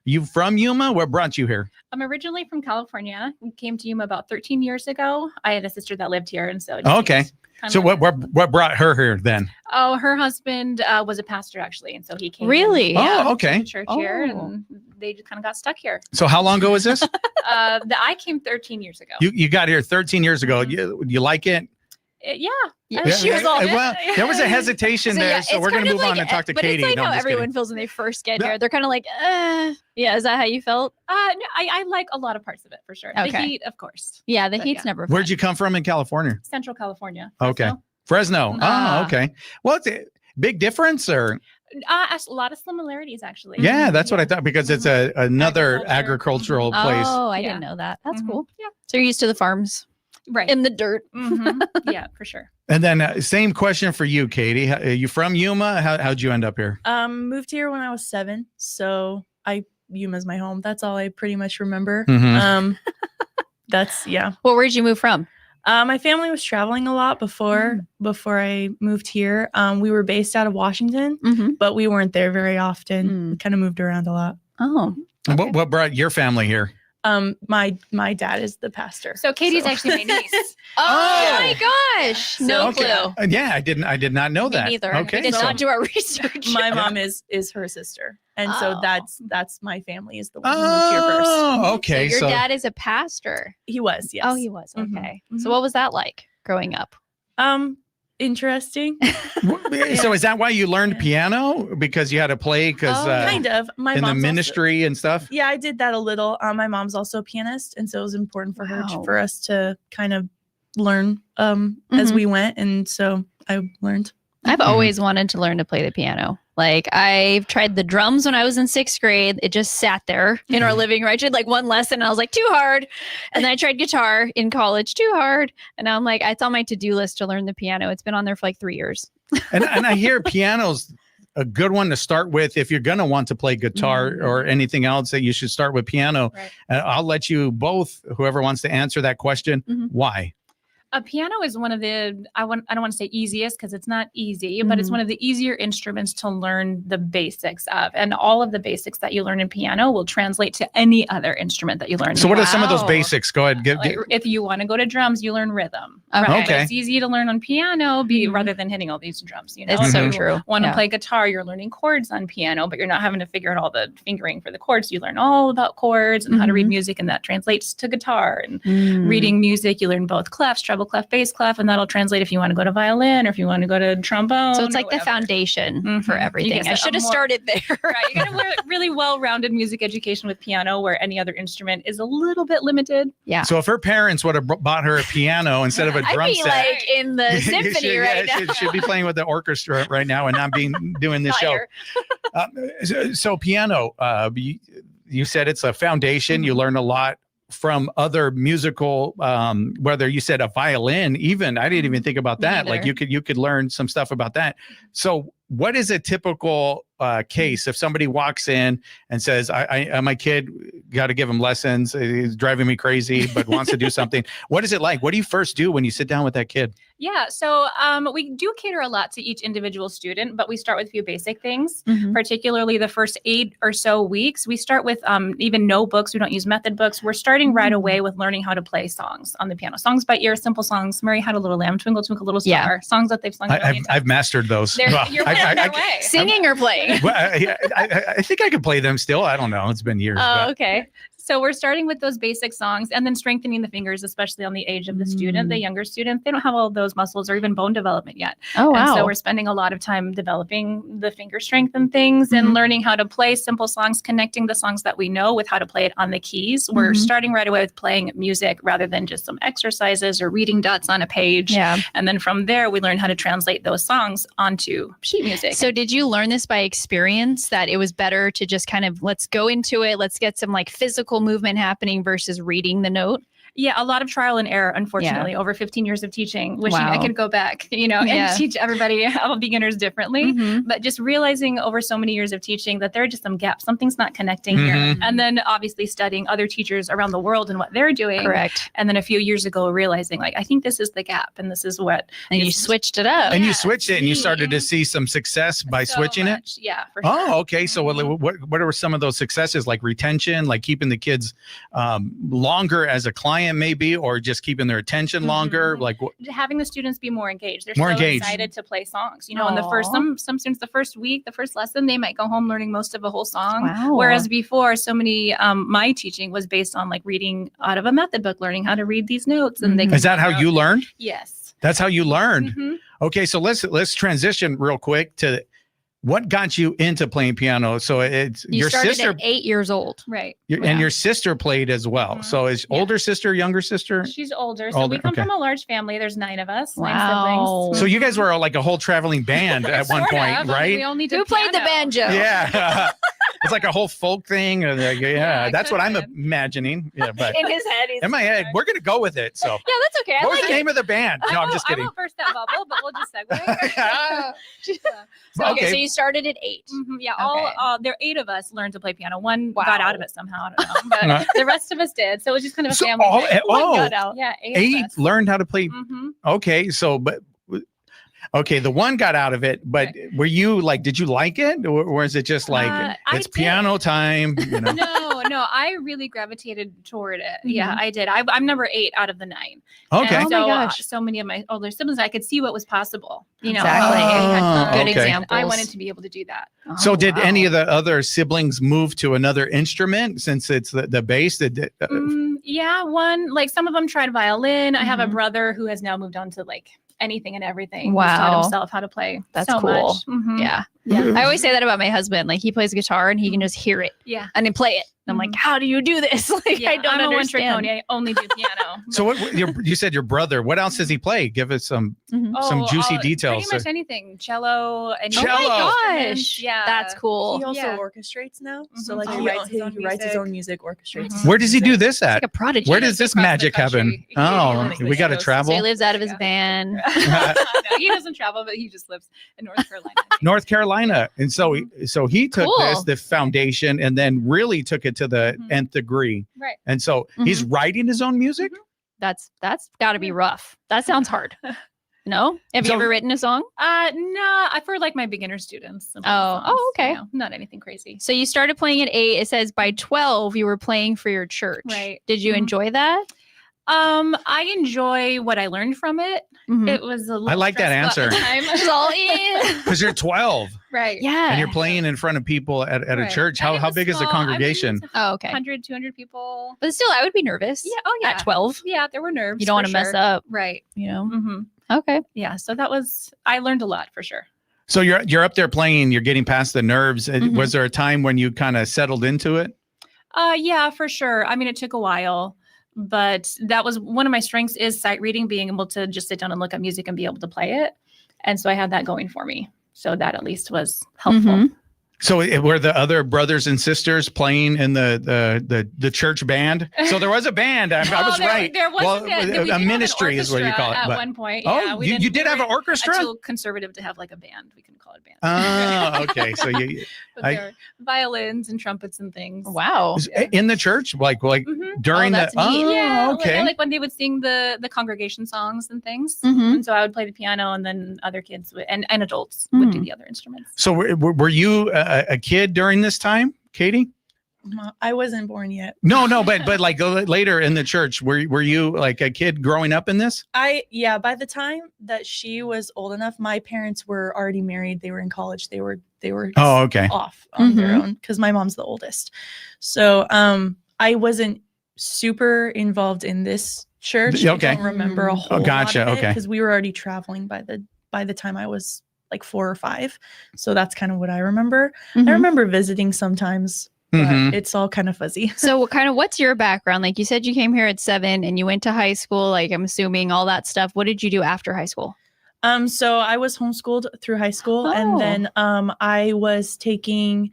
You from Yuma? What brought you here? I'm originally from California. We came to Yuma about 13 years ago. I had a sister that lived here, and so. Okay. So what brought her here then? Oh, her husband was a pastor actually, and so he came. Really? Yeah, okay. To the church here, and they just kind of got stuck here. So how long ago was this? I came 13 years ago. You got here 13 years ago. You like it? Yeah. She was all. Well, there was a hesitation there, so we're going to move on and talk to Katie. But it's like No, how I'm just everyone kidding. feels when they first get here. They're kind of like, yeah. Is that how you felt? No, I like a lot of parts of it for sure. Okay. The heat, of course. Yeah, the heat's never. Where'd you come from in California? Central California. Okay. Fresno. Oh, okay. Well, it's a big difference, or? A lot of similarities, actually. Yeah, that's what I thought, because it's another agricultural place. Oh, I didn't know that. That's cool. Yeah. So you're used to the farms, right? In the dirt. Yeah, for sure. And then same question for you, Katie. Are you from Yuma? How'd you end up here? Moved here when I was 7, so Yuma's my home. That's all I pretty much remember. That's Well, where'd you move from? My family was traveling a lot before I moved here. We were based out of Washington, but we weren't there very often. We kind of moved around a lot. Oh. Okay. What brought your family here? My dad is the pastor. So Katie's actually my niece. Oh my gosh. No clue. Yeah, I did not know that. Neither. Okay. We did not do our research. My mom is her sister. And so that's my family is the one who moved here first. Oh, okay. So your dad is a pastor. He was, yes. Oh, he was. Okay. So what was that like growing up? Interesting. So is that why you learned piano? Because you had to play? Kind of. My in the mom's ministry and stuff? Yeah, I did that a little. My mom's also a pianist, and so it was important for her for us to kind of learn as we went, and so I learned. I've always wanted to learn to play the piano. Like I've tried the drums when I was in 6th grade. It just sat there in our living room. I did like one lesson and I was like, too hard. And then I tried guitar in college, too hard. And now I'm like, it's on my to-do list to learn the piano. It's been on there for like 3 years. and I hear piano's a good one to start with if you're going to want to play guitar or anything else, that you should start with piano. Right. I'll let you both, whoever wants to answer that question, why? A piano is one of the, I don't want to say easiest because it's not easy, but it's one of the easier instruments to learn the basics of. And all of the basics that you learn in piano will translate to any other instrument that you learn. So what are some of those basics? Go ahead. If you want to go to drums, you learn rhythm. Okay. It's easy to learn on piano rather than hitting all these drums. You know, It's so If true. you want to play guitar, you're learning chords on piano, but you're not having to figure out all the fingering for the chords. You learn all about chords and how to read music, and that translates to guitar. And reading music, you learn both clefs, treble clef, bass clef, and that'll translate if you want to go to violin or if you want to go to trombone. So it's like the foundation for everything. I should have started there. Right. You get a really well-rounded music education with piano, where any other instrument is a little bit limited. Yeah. So if her parents would have bought her a piano instead of a drum I'd be set, like in the symphony right now. Should be playing with the orchestra right now and not doing the show. So piano, you said it's a foundation. You learn a lot from other musical, whether you said a violin, even I didn't even think about that. Like you could learn some stuff about that. So what is a typical case if somebody walks in and says, I my kid, got to give him lessons, he's driving me crazy, but wants to do something? What is it like? What do you first do when you sit down with that kid? Yeah, so we do cater a lot to each individual student, but we start with a few basic things, particularly the first 8 or so weeks. We start with even no books. We don't use method books. We're starting right away with learning how to play songs on the piano. Songs by ear, simple songs. Mary Had a Little Lamb, Twinkle, Twinkle, Little Star. Songs that they've sung. I've mastered those. You're on their way. Singing or playing? Well, I think I could play them still. I don't know. It's been years. Oh, okay. So we're starting with those basic songs and then strengthening the fingers, especially on the age of the student, the younger student. They don't have all those muscles or even bone development yet. Oh, wow. And so we're spending a lot of time developing the finger strength and things and learning how to play simple songs, connecting the songs that we know with how to play it on the keys. We're starting right away with playing music rather than just some exercises or reading dots on a page. Yeah. And then from there, we learn how to translate those songs onto sheet music. So did you learn this by experience, that it was better to just kind of, let's go into it, let's get some like physical movement happening versus reading the note? Yeah, a lot of trial and error, unfortunately, over 15 years of teaching, wishing I could go back, and teach everybody, all beginners differently. But just realizing over so many years of teaching that there are just some gaps, something's not connecting here. And then obviously studying other teachers around the world and what they're doing. Correct. And then a few years ago, realizing like, I think this is the gap and this is what. And you switched it up. And you switched it and you started to see some success by switching it? Yeah, for sure. Oh, okay. So what are some of those successes, like retention, like keeping the kids longer as a client maybe, or just keeping their attention longer? Like having the students be more engaged. They're more so engaged. excited to play songs. In the first, some students, the first week, the first lesson, they might go home learning most of a whole song. Wow. Whereas before, so many, my teaching was based on like reading out of a method book, learning how to read these notes. And they Is that how you learned? Yes. That's how you learned. Okay, so let's transition real quick to what got you into playing piano. So it's You your started sister, at 8 years old. Right. and your sister played as well. So is older sister, younger sister? She's older. So Older, we come okay. from a large family. There's 9 of us. 9 Wow. siblings. So you guys were like a whole traveling band at one Sort point, of. right? We only did Who played the piano. banjo? Yeah. It's like a whole folk thing. Yeah, that's what I'm could've imagining. Yeah, but In his head. in my head, we're going to go with it. So Yeah, that's okay. I what was like the it. name of the band? No, I'm just I kidding. won't burst that bubble, but we'll just segue. So, okay, so you started at 8. Yeah, Okay. all there are 8 of us learned to play piano. One got out of it somehow. I don't know, Uh, but the rest of us did. So it was just kind of a So family all- thing. oh, One got out. Yeah, 8 of 8 us. learned how to play. Mhm. Okay, so okay, the one got out of it, but were you like, did you like it, or is it just like I it's did. piano time? No, I really gravitated toward it. Yeah, I did. I'm number 8 out of the 9. Okay. And Oh so, my gosh. so many of my older siblings, I could see what was possible. Exactly. Good I examples. wanted to be able to do that. So did any of the other siblings move to another instrument since it's the bass? Yeah, one, like some of them tried violin. I have a brother who has now moved on to like anything and everything. He's taught Wow. himself how to play. That's so cool. much. Mhm. Yeah. Yeah. I always say that about my husband. Like he plays guitar and he can just hear it Yeah. and then play it. And I'm like, how do you do this? Like Yeah, I don't I'm a one-trick understand. pony. I only do piano. So you said your brother? What else does he play? Give us some juicy details. Pretty much anything. Cello. And Cello. Oh my instruments. gosh. Yeah. That's cool. He also Yeah. orchestrates now. So Mhm. like Oh, he writes his own music, orchestrates. Where does he do this at? Like a prodigy. Where does this Across the magic happen? country. Oh, Yeah. we got to So travel. he lives out of his van. No, he doesn't travel, but he just lives in North Carolina. North Carolina, and so he took Cool. this the foundation and then really took it to the nth degree. Right. And so he's writing his own music. That's got to be rough. That sounds hard. No? Have you So- ever written a song? No, for like my beginner students. simple songs, okay. not anything crazy. So you started playing at 8. It says by 12 you were playing for your church. Right. Did you Mhm. enjoy that? I enjoy what I learned from it. Mhm. It was a little like that stressful at the answer. time. Just all in. Because you're 12 Right. Yeah. and you're playing in front of people at a Right. church. And it How was big is the small. I mean, congregation? it's Oh, okay. 100, 200 people. But still, I would be nervous. Yeah. Oh, yeah. At 12. Yeah, there were nerves. You don't want to mess up, Right. you know? hmm Okay. Yeah. So I learned a lot for sure. So you're up there playing. You're getting past the nerves. Mhm. Was there a time when you kind of settled into it? Yeah, for sure. I mean, it took a while, but that was one of my strengths is sight reading, being able to just sit down and look at music and be able to play it. And so I had that going for me. So that at least was helpful. Mhm. So were the other brothers and sisters playing in the church band? So there was a band. I was right. There was a ministry is what you call it. At But, one point. Oh, Yeah, you did have an orchestra? Too conservative to have like a band. We can call it a band. Oh, okay. So but there were violins and trumpets and things. Wow. In the church, like during the. Yeah, okay. like when they would sing the congregation songs and things. Mhm. And so I would play the piano, and then other kids and adults would do the other instruments. So were you a kid during this time, Katie? I wasn't born yet. No, but like later in the church, were you like a kid growing up in this? By the time that she was old enough, my parents were already married. They were in college. They were okay. off on their own because my mom's the oldest. So I wasn't super involved in this church. Okay. I don't remember a whole gotcha. lot of it Okay. because we were already traveling by the time I was like 4 or 5. So that's kind of what I remember. I remember visiting sometimes. But it's all kind of fuzzy. So what's your background? Like you said, you came here at 7 and you went to high school, like I'm assuming all that stuff. What did you do after high school? So I was homeschooled through high school, and then I was taking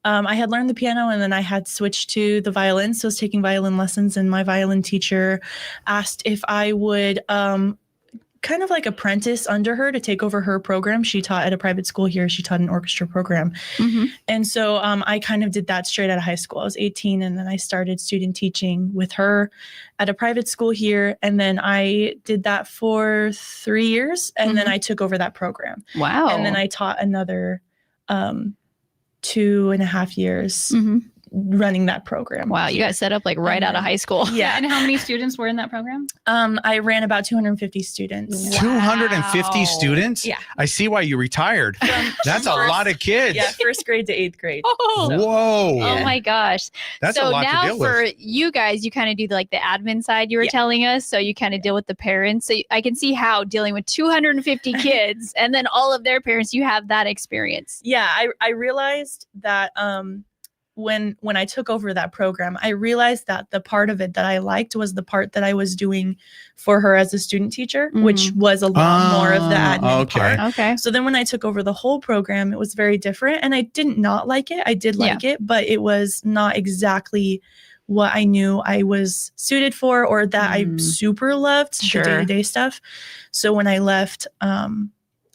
I had learned the piano, and then I had switched to the violin. So I was taking violin lessons, and my violin teacher asked if I would kind of like apprentice under her to take over her program. She taught at a private school here. She taught an orchestra program. And so I kind of did that straight out of high school. I was 18, and then I started student teaching with her at a private school here. And then I did that for 3 years, and then I took over that program. Wow. And then I taught another 2.5 years running that program. Wow, you got set up like right out of high school. Yeah. And how many students were in that program? I ran about 250 students. 250 students? Yeah. I see why you retired. That's a lot of kids. Yeah, 1st grade to 8th grade. Oh, Whoa. Oh my gosh. That's so a lot to now deal for with. you guys, you kind of do the admin side you were telling us. So you kind of deal with the parents. So I can see how dealing with 250 kids and then all of their parents, you have that experience. Yeah, I realized that when I took over that program, I realized that the part of it that I liked was the part that I was doing for her as a student teacher, which was a lot more of the admin part. Okay. So then when I took over the whole program, it was very different, and I did not like it. I did like it, but it was not exactly what I knew I was suited for or that I super loved, the day-to-day stuff. So when I left, I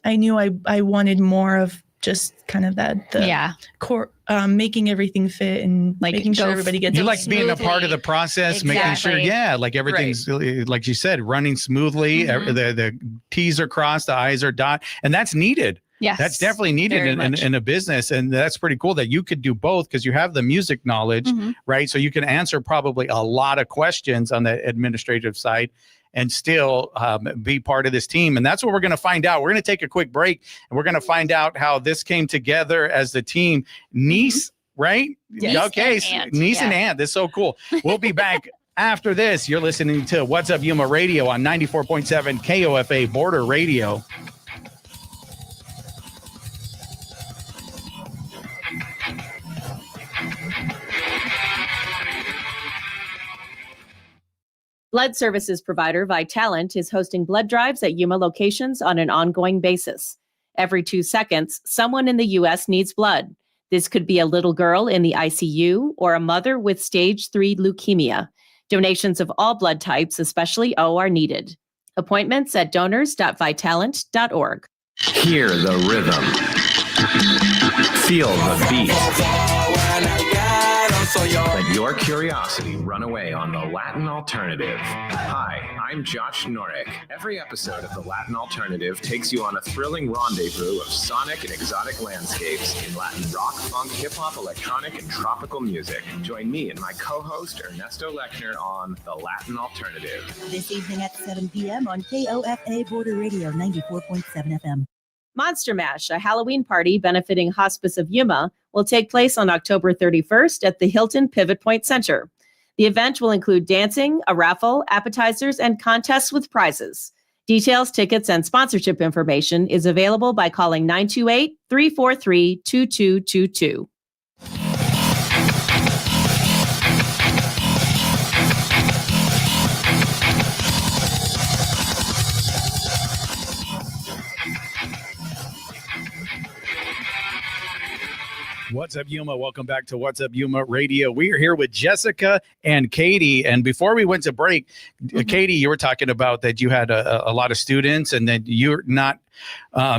knew I wanted more of just kind of the core, making everything fit and making sure everybody gets You it like being a part of the process, making sure, like everything's like you said, running smoothly. The T's are crossed, the I's are dotted, and that's needed. Yes, that's definitely needed in a business, and that's pretty cool that you could do both because you have the music knowledge, right? So you can answer probably a lot of questions on the administrative side and still be part of this team. And that's what we're going to find out. We're going to take a quick break, and we're going to find out how this came together as the team. Niece, right? Niece okay. and aunt. Niece and aunt. That's so cool. We'll be back after this. You're listening to What's Up Yuma Radio on 94.7 KOFA Border Radio. Blood services provider Vitalant is hosting blood drives at Yuma locations on an ongoing basis. Every 2 seconds, someone in the U.S. needs blood. This could be a little girl in the ICU or a mother with stage 3 leukemia. Donations of all blood types, especially O, are needed. Appointments at donors.vitalant.org. Hear the rhythm. Feel the beat. Let your curiosity run away on the Latin Alternative. Hi, I'm Josh Norrick. Every episode of the Latin Alternative takes you on a thrilling rendezvous of sonic and exotic landscapes in Latin rock, funk, hip-hop, electronic, and tropical music. Join me and my co-host Ernesto Lechner on the Latin Alternative. This evening at 7 p.m. on KOFA Border Radio 94.7 FM. Monster Mash, a Halloween party benefiting Hospice of Yuma, will take place on October 31st at the Hilton Pivot Point Center. The event will include dancing, a raffle, appetizers, and contests with prizes. Details, tickets, and sponsorship information is available by calling 928-343-2222. What's up, Yuma? Welcome back to What's Up, Yuma Radio. We are here with Jessica and Katie. And before we went to break, Katie, you were talking about that you had a lot of students and that you're not,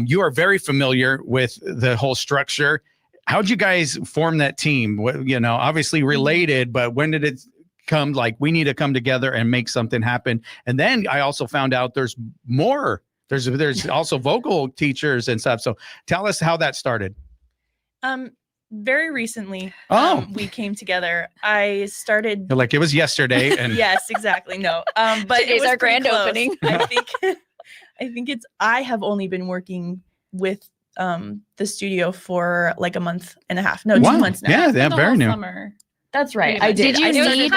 you are very familiar with the whole structure. How'd you guys form that team? You know, obviously related, but when did it come like we need to come together and make something happen? And then I also found out there's more. There's also vocal teachers and stuff. So tell us how that started. Very recently, we came together. I started like it was yesterday, and yes, exactly. No, but Today's it was our grand close. opening. I think I have only been working with the studio for like a month and a half. No, 2 months now. Yeah, they're very new. Summer. That's right. I did. Did you need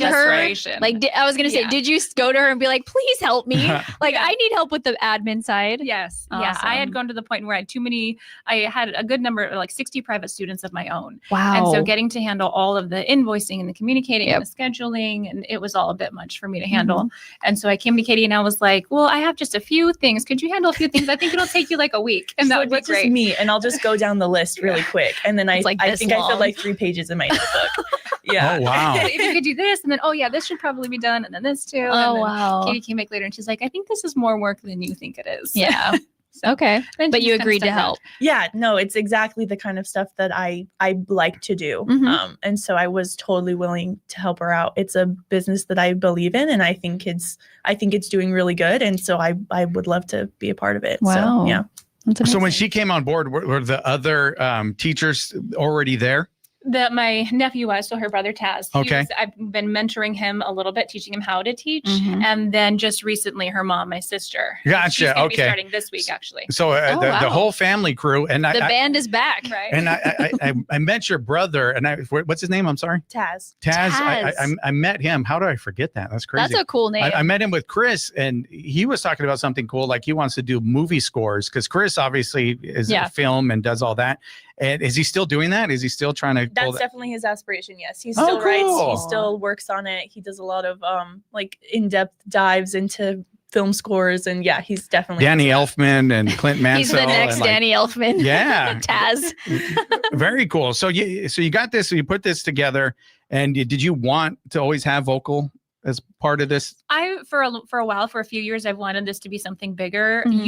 her? Like, I was gonna say, Yeah. did you go to her and be like, please help me? Like, I need help with the admin side. Yes. Yeah. I had gone to the point where I had too many. I had a good number, like 60 private students of my own. Wow. And so getting to handle all of the invoicing and the communicating and the scheduling, and it was all a bit much for me to handle. And so I came to Katie and I was like, well, I have just a few things. Could you handle a few things? I think it'll take you like a week. And that would be Just great. me, and I'll just go down the list really quick. And then I like think this I long. filled like 3 pages in my notebook. Yeah. Oh, wow. If you could do this, and then this should probably be done, and then this too. Oh, and then wow. Katie came back later, and she's like, I think this is more work than you think it is. Yeah. Okay. Then But she you just kinda agreed to stepped in. help. Yeah, no, it's exactly the kind of stuff that I like to do. Mhm. And so I was totally willing to help her out. It's a business that I believe in, and I think it's doing really good. And so I would love to be a part of it. Wow. So, yeah. So when she came on board, were the other teachers already there? My nephew was, so her brother Taz. Okay. I've been mentoring him a little bit, teaching him how to teach. Mhm. And then just recently, her mom, my sister. Gotcha, She's gonna be okay. starting this week, actually. So the wow. whole family crew, and The band is back. Right. and I met your brother, and what's his name? I'm sorry. Taz. Taz. I met him. How do I forget that? That's crazy. That's a cool name. I met him with Chris, and he was talking about something cool, like he wants to do movie scores because Chris obviously is a film and does all that. And is he still doing that? Is he still trying to? That's pull that? definitely his aspiration. Yes, he still writes. Cool. He still works on it. He does a lot of like in-depth dives into film scores, and yeah, he's definitely Danny Elfman and Clint Mansell. He's the next and, like, Danny Elfman. Yeah. Taz. Very cool. So you got this. So you put this together, and did you want to always have vocal as part of this? For a while, for a few years, I've wanted this to be something bigger. Mhm.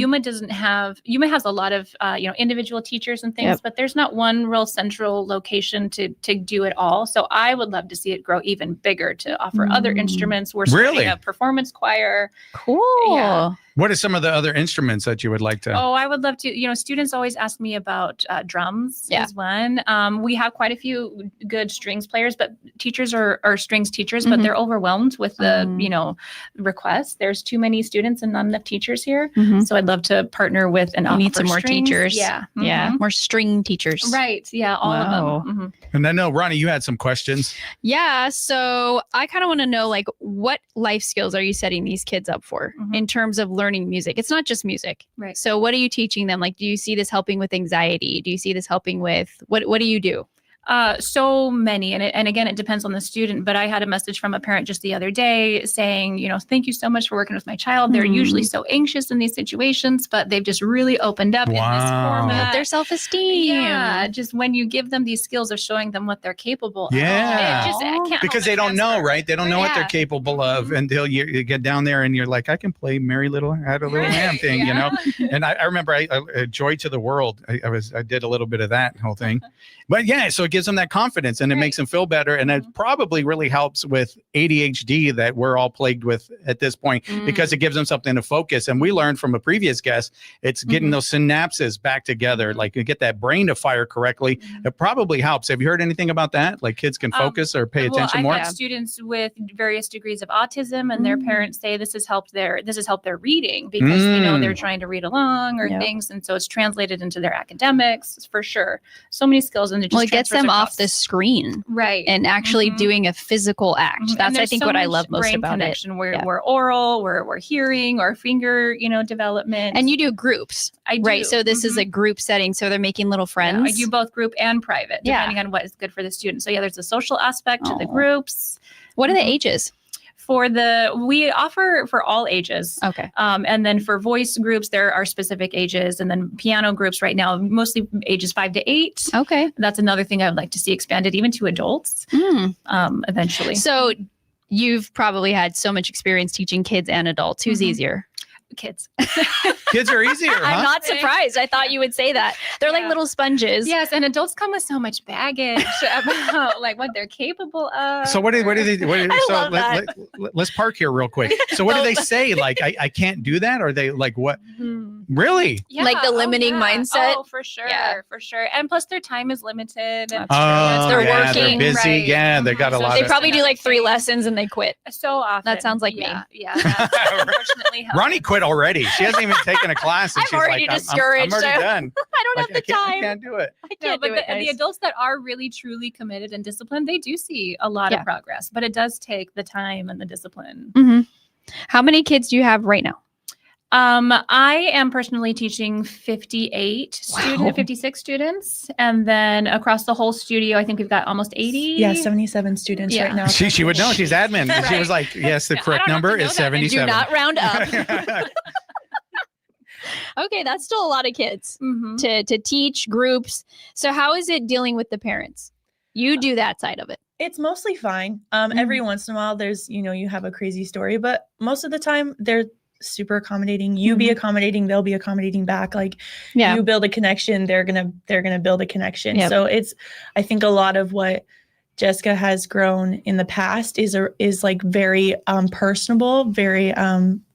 Yuma has a lot of individual teachers and things, Yep. but there's not one real central location to do it all. So I would love to see it grow even bigger to offer other instruments. We're starting Really? a performance choir. Cool. Yeah. What are some of the other instruments that you would like to? Oh, I would love to. Students always ask me about drums. Yeah. Is one. We have quite a few good strings players, but teachers are strings teachers, but Mhm. they're overwhelmed with the requests. There's too many students and not enough teachers here. Mhm. So I'd love to partner with and You need offer some more strings. teachers. Yeah. Yeah. Mhm. More string teachers. Right. Yeah. All Wow. of them. Mhm. And I know, Ronnie, you had some questions. Yeah. So I kind of want to know, like, what life skills are you setting these kids up for in terms of learning music? It's not just music. Right. So what are you teaching them? Like, do you see this helping with anxiety? Do you see this helping with what do you do? So many, and again, it depends on the student. But I had a message from a parent just the other day saying, thank you so much for working with my child. They're usually so anxious in these situations, but they've just really opened up in this format. Their self-esteem. Yeah, just when you give them these skills of showing them what they're capable Yeah. of. I can't Because they don't know, right? They don't know what they're capable of until you get down there and you're like, I can play Mary Little Had a Little Lamb thing, And I remember Joy to the World. I did a little bit of that whole thing, but yeah, so it gives them that confidence and it makes them feel better, and it probably really helps with ADHD that we're all plagued with at this point because it gives them something to focus. And we learned from a previous guest, it's getting those synapses back together, like you get that brain to fire correctly. It probably helps. Have you heard anything about that? Like kids can focus or pay attention more? I've had students with various degrees of autism, and their parents say this has helped their reading because they're trying to read along or things, and so it's translated into their academics for sure. So many skills, and it just Well, it gets them off the screen, right, and actually doing a physical act. And That's I there's think so what I much love most brain about connection. it. We're oral, we're hearing, or finger, development. And you do groups, I do. right? So this is a group setting, so they're making little friends. I do both group and private, depending on what is good for the student. So yeah, there's a social aspect to the groups. What are the ages? We offer for all ages. Okay. And then for voice groups, there are specific ages, and then piano groups right now, mostly ages 5 to 8. Okay. That's another thing I would like to see expanded even to adults eventually. So you've probably had so much experience teaching kids and adults. Who's easier? Kids. Kids are easier, huh? I'm not surprised. I thought you would say that. They're like little sponges. Yes, and adults come with so much baggage about like what they're capable of. So what do they love that. Let's park here real quick. So what do they say? Like, I can't do that? Or they like what? Really? Yeah. Like the limiting mindset? Oh, for sure. Yeah. For sure. And plus their time is limited. And They're working. They're busy. Right. Yeah, they got a lot They of probably do like 3 lessons and they quit. So often. That sounds like me. Yeah. That's unfortunately happens. Ronnie quit already. She hasn't even taken a class. And I'm she's already like, discouraged. I'm already done. I don't have the time. I can't do it. I can't but do it, the guys. adults that are really truly committed and disciplined, they do see a lot of progress, but it does take the time and the discipline. Mm-hmm. How many kids do you have right now? I am personally teaching 56 students, and then across the whole studio, I think we've got almost 80. Yeah, 77 students right now. She would know. She's admin. Right. She was like, yes, the correct number is 77. Do not round up. Okay, that's still a lot of kids to teach groups. So how is it dealing with the parents? You do that side of it. It's mostly fine. Every once in a while, there's, you have a crazy story, but most of the time they're super accommodating. You be accommodating, they'll be accommodating back. Like you build a connection, they're gonna build a connection. Yep. So I think a lot of what Jessica has grown in the past is like very personable, very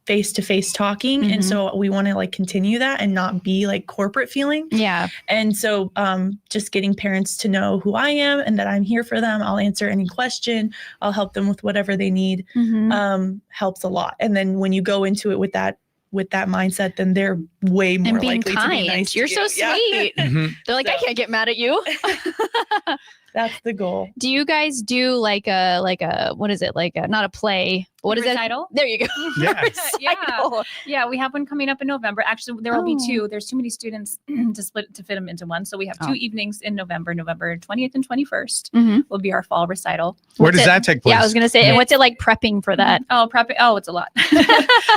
face-to-face talking. And so we want to like continue that and not be like corporate feeling. Yeah. And so just getting parents to know who I am and that I'm here for them. I'll answer any question. I'll help them with whatever they need. Helps a lot. And then when you go into it with that mindset, then they're way more likely to be nice. You're to so you. sweet. They're like, I can't get mad at you. That's the goal. Do you guys do like a what is it? Like not a play. What is Recital? it? There you go. Yeah, we have one coming up in November. Actually, there will be 2. There's too many students to fit them into one. So we have 2 evenings in November 20th and 21st will be our fall recital. Where does that take place? Yeah, I was going to say, and what's it like prepping for that? Prepping. Oh, it's a lot.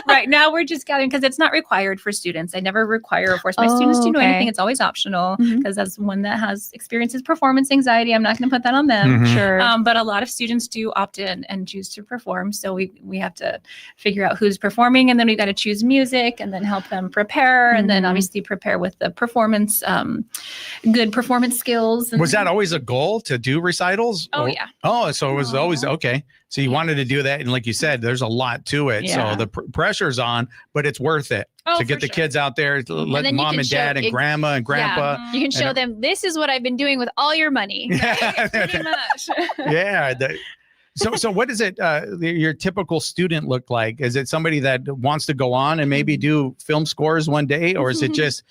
Right now we're just gathering because it's not required for students. I never require or force my students to know anything. It's always optional because as one that has experiences performance anxiety, I'm not going to put that on them. Sure. But a lot of students do opt in and choose to perform. So we have to figure out who's performing, and then we got to choose music and then help them prepare and then obviously prepare with the performance, good performance skills. Was that always a goal to do recitals? Oh, yeah. Oh, so it was always okay. So you wanted to do that. And like you said, there's a lot to it. Yeah. So the pressure's on, but it's worth it to get the kids out there, to let mom and dad and grandma and grandpa. You can show them, this is what I've been doing with all your money. Right? Pretty much. Yeah. So what does it, your typical student look like? Is it somebody that wants to go on and maybe do film scores one day? Or is it just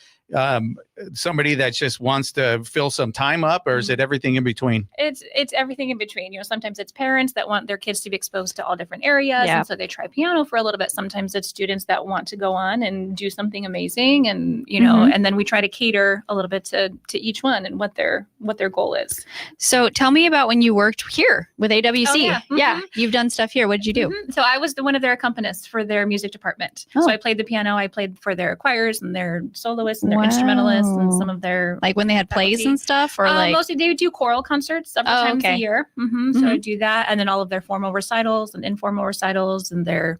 somebody that just wants to fill some time up, or is it everything in between? It's everything in between. Sometimes it's parents that want their kids to be exposed to all different areas, and so they try piano for a little bit. Sometimes it's students that want to go on and do something amazing, and and then we try to cater a little bit to each one and what their goal is. So tell me about when you worked here with AWC. Oh, yeah. You've done stuff here. What did you do? So I was one of their accompanists for their music department. So I played the piano. I played for their choirs and their soloists and their instrumentalists and some of their like when they had plays and stuff, or like mostly they would do choral concerts several times a year. So I do that, and then all of their formal recitals and informal recitals, and the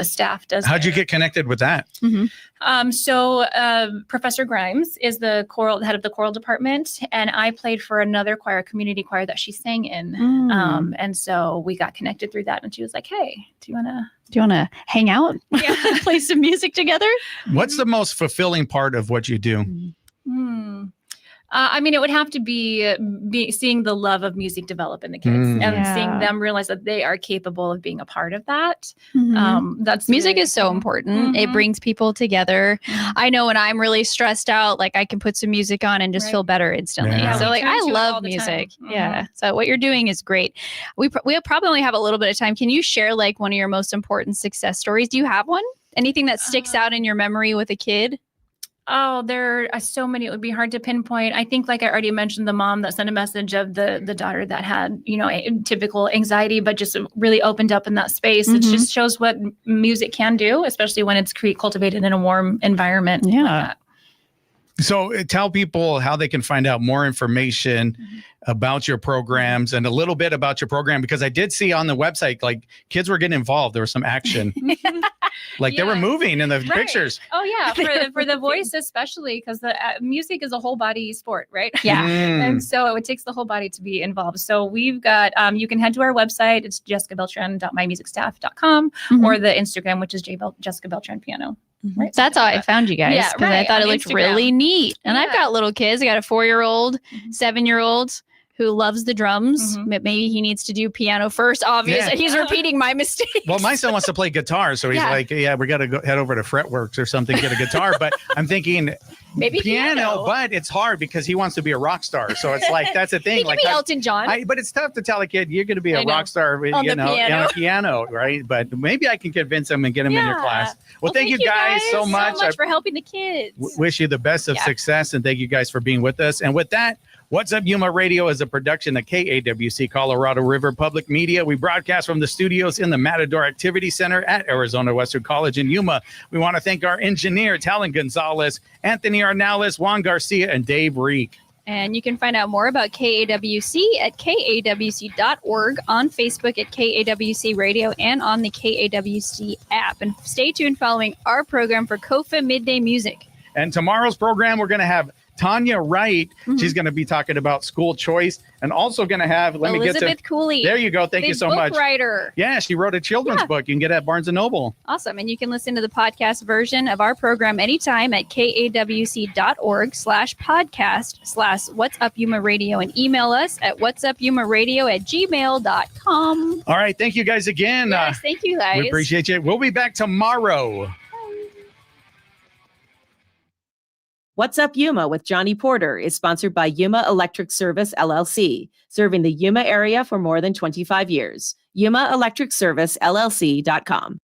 staff does. How'd you get connected with that? So Professor Grimes is the head of the choral department, and I played for another choir, a community choir that she sang in. And so we got connected through that, and she was like, "Hey, do you want to hang out? Play some music together?" What's the most fulfilling part of what you do? I mean, it would have to be seeing the love of music develop in the kids and seeing them realize that they are capable of being a part of that. That's music is so important. It brings people together. I know when I'm really stressed out, like I can put some music on and just feel better instantly. Yeah. So like I love music. Yeah. So what you're doing is great. We probably only have a little bit of time. Can you share like one of your most important success stories? Do you have one? Anything that sticks out in your memory with a kid? Oh, there are so many. It would be hard to pinpoint. I think, like I already mentioned, the mom that sent a message of the daughter that had, typical anxiety, but just really opened up in that space. It just shows what music can do, especially when it's cultivated in a warm environment. Yeah. Like that. So tell people how they can find out more information about your programs and a little bit about your program, because I did see on the website, like kids were getting involved. There was some action. Like they were moving in the pictures. Oh yeah, for the voice especially, because the music is a whole body sport, right? Yeah. And so it takes the whole body to be involved. So we've got you can head to our website. It's jessicabeltran.mymusicstaff.com or the Instagram, which is Jessica Beltran Piano. Right. That's how I found you guys. Yeah, because I thought it looked really neat. And I've got little kids. I got a 4-year-old, 7-year-old who loves the drums. Maybe he needs to do piano first, obviously. He's repeating my mistakes. Well, my son wants to play guitar. So he's like, we got to go head over to Fretworks or something, get a guitar. But I'm thinking maybe piano, but it's hard because he wants to be a rock star. So it's like, that's the thing. He can be Elton John. But it's tough to tell a kid, you're going to be a rock star, on a piano, right? But maybe I can convince him and get him in your class. Well, thank you guys so much. For helping the kids. Wish you the best of success, and thank you guys for being with us. And with that, What's Up Yuma Radio is a production of KAWC Colorado River Public Media. We broadcast from the studios in the Matador Activity Center at Arizona Western College in Yuma. We want to thank our engineer, Talon Gonzalez, Anthony Arnales, Juan Garcia, and Dave Reek. And you can find out more about KAWC at kawc.org, on Facebook at KAWC Radio, and on the KAWC app. And stay tuned following our program for KOFA Midday Music. And tomorrow's program, we're going to have Tanya Wright. She's going to be talking about school choice, and also going to have Elizabeth Cooley. There you go. Thank you so much. Writer. Yeah, she wrote a children's book. You can get it at Barnes & Noble. Awesome. And you can listen to the podcast version of our program anytime at kawc.org/podcast/What's Up Yuma Radio, and email us at whatsupyumaradio@gmail.com. All right. Thank you guys again. Yes, thank you guys. We appreciate you. We'll be back tomorrow. What's Up Yuma with Johnny Porter is sponsored by Yuma Electric Service, LLC, serving the Yuma area for more than 25 years. YumaElectricServiceLLC.com.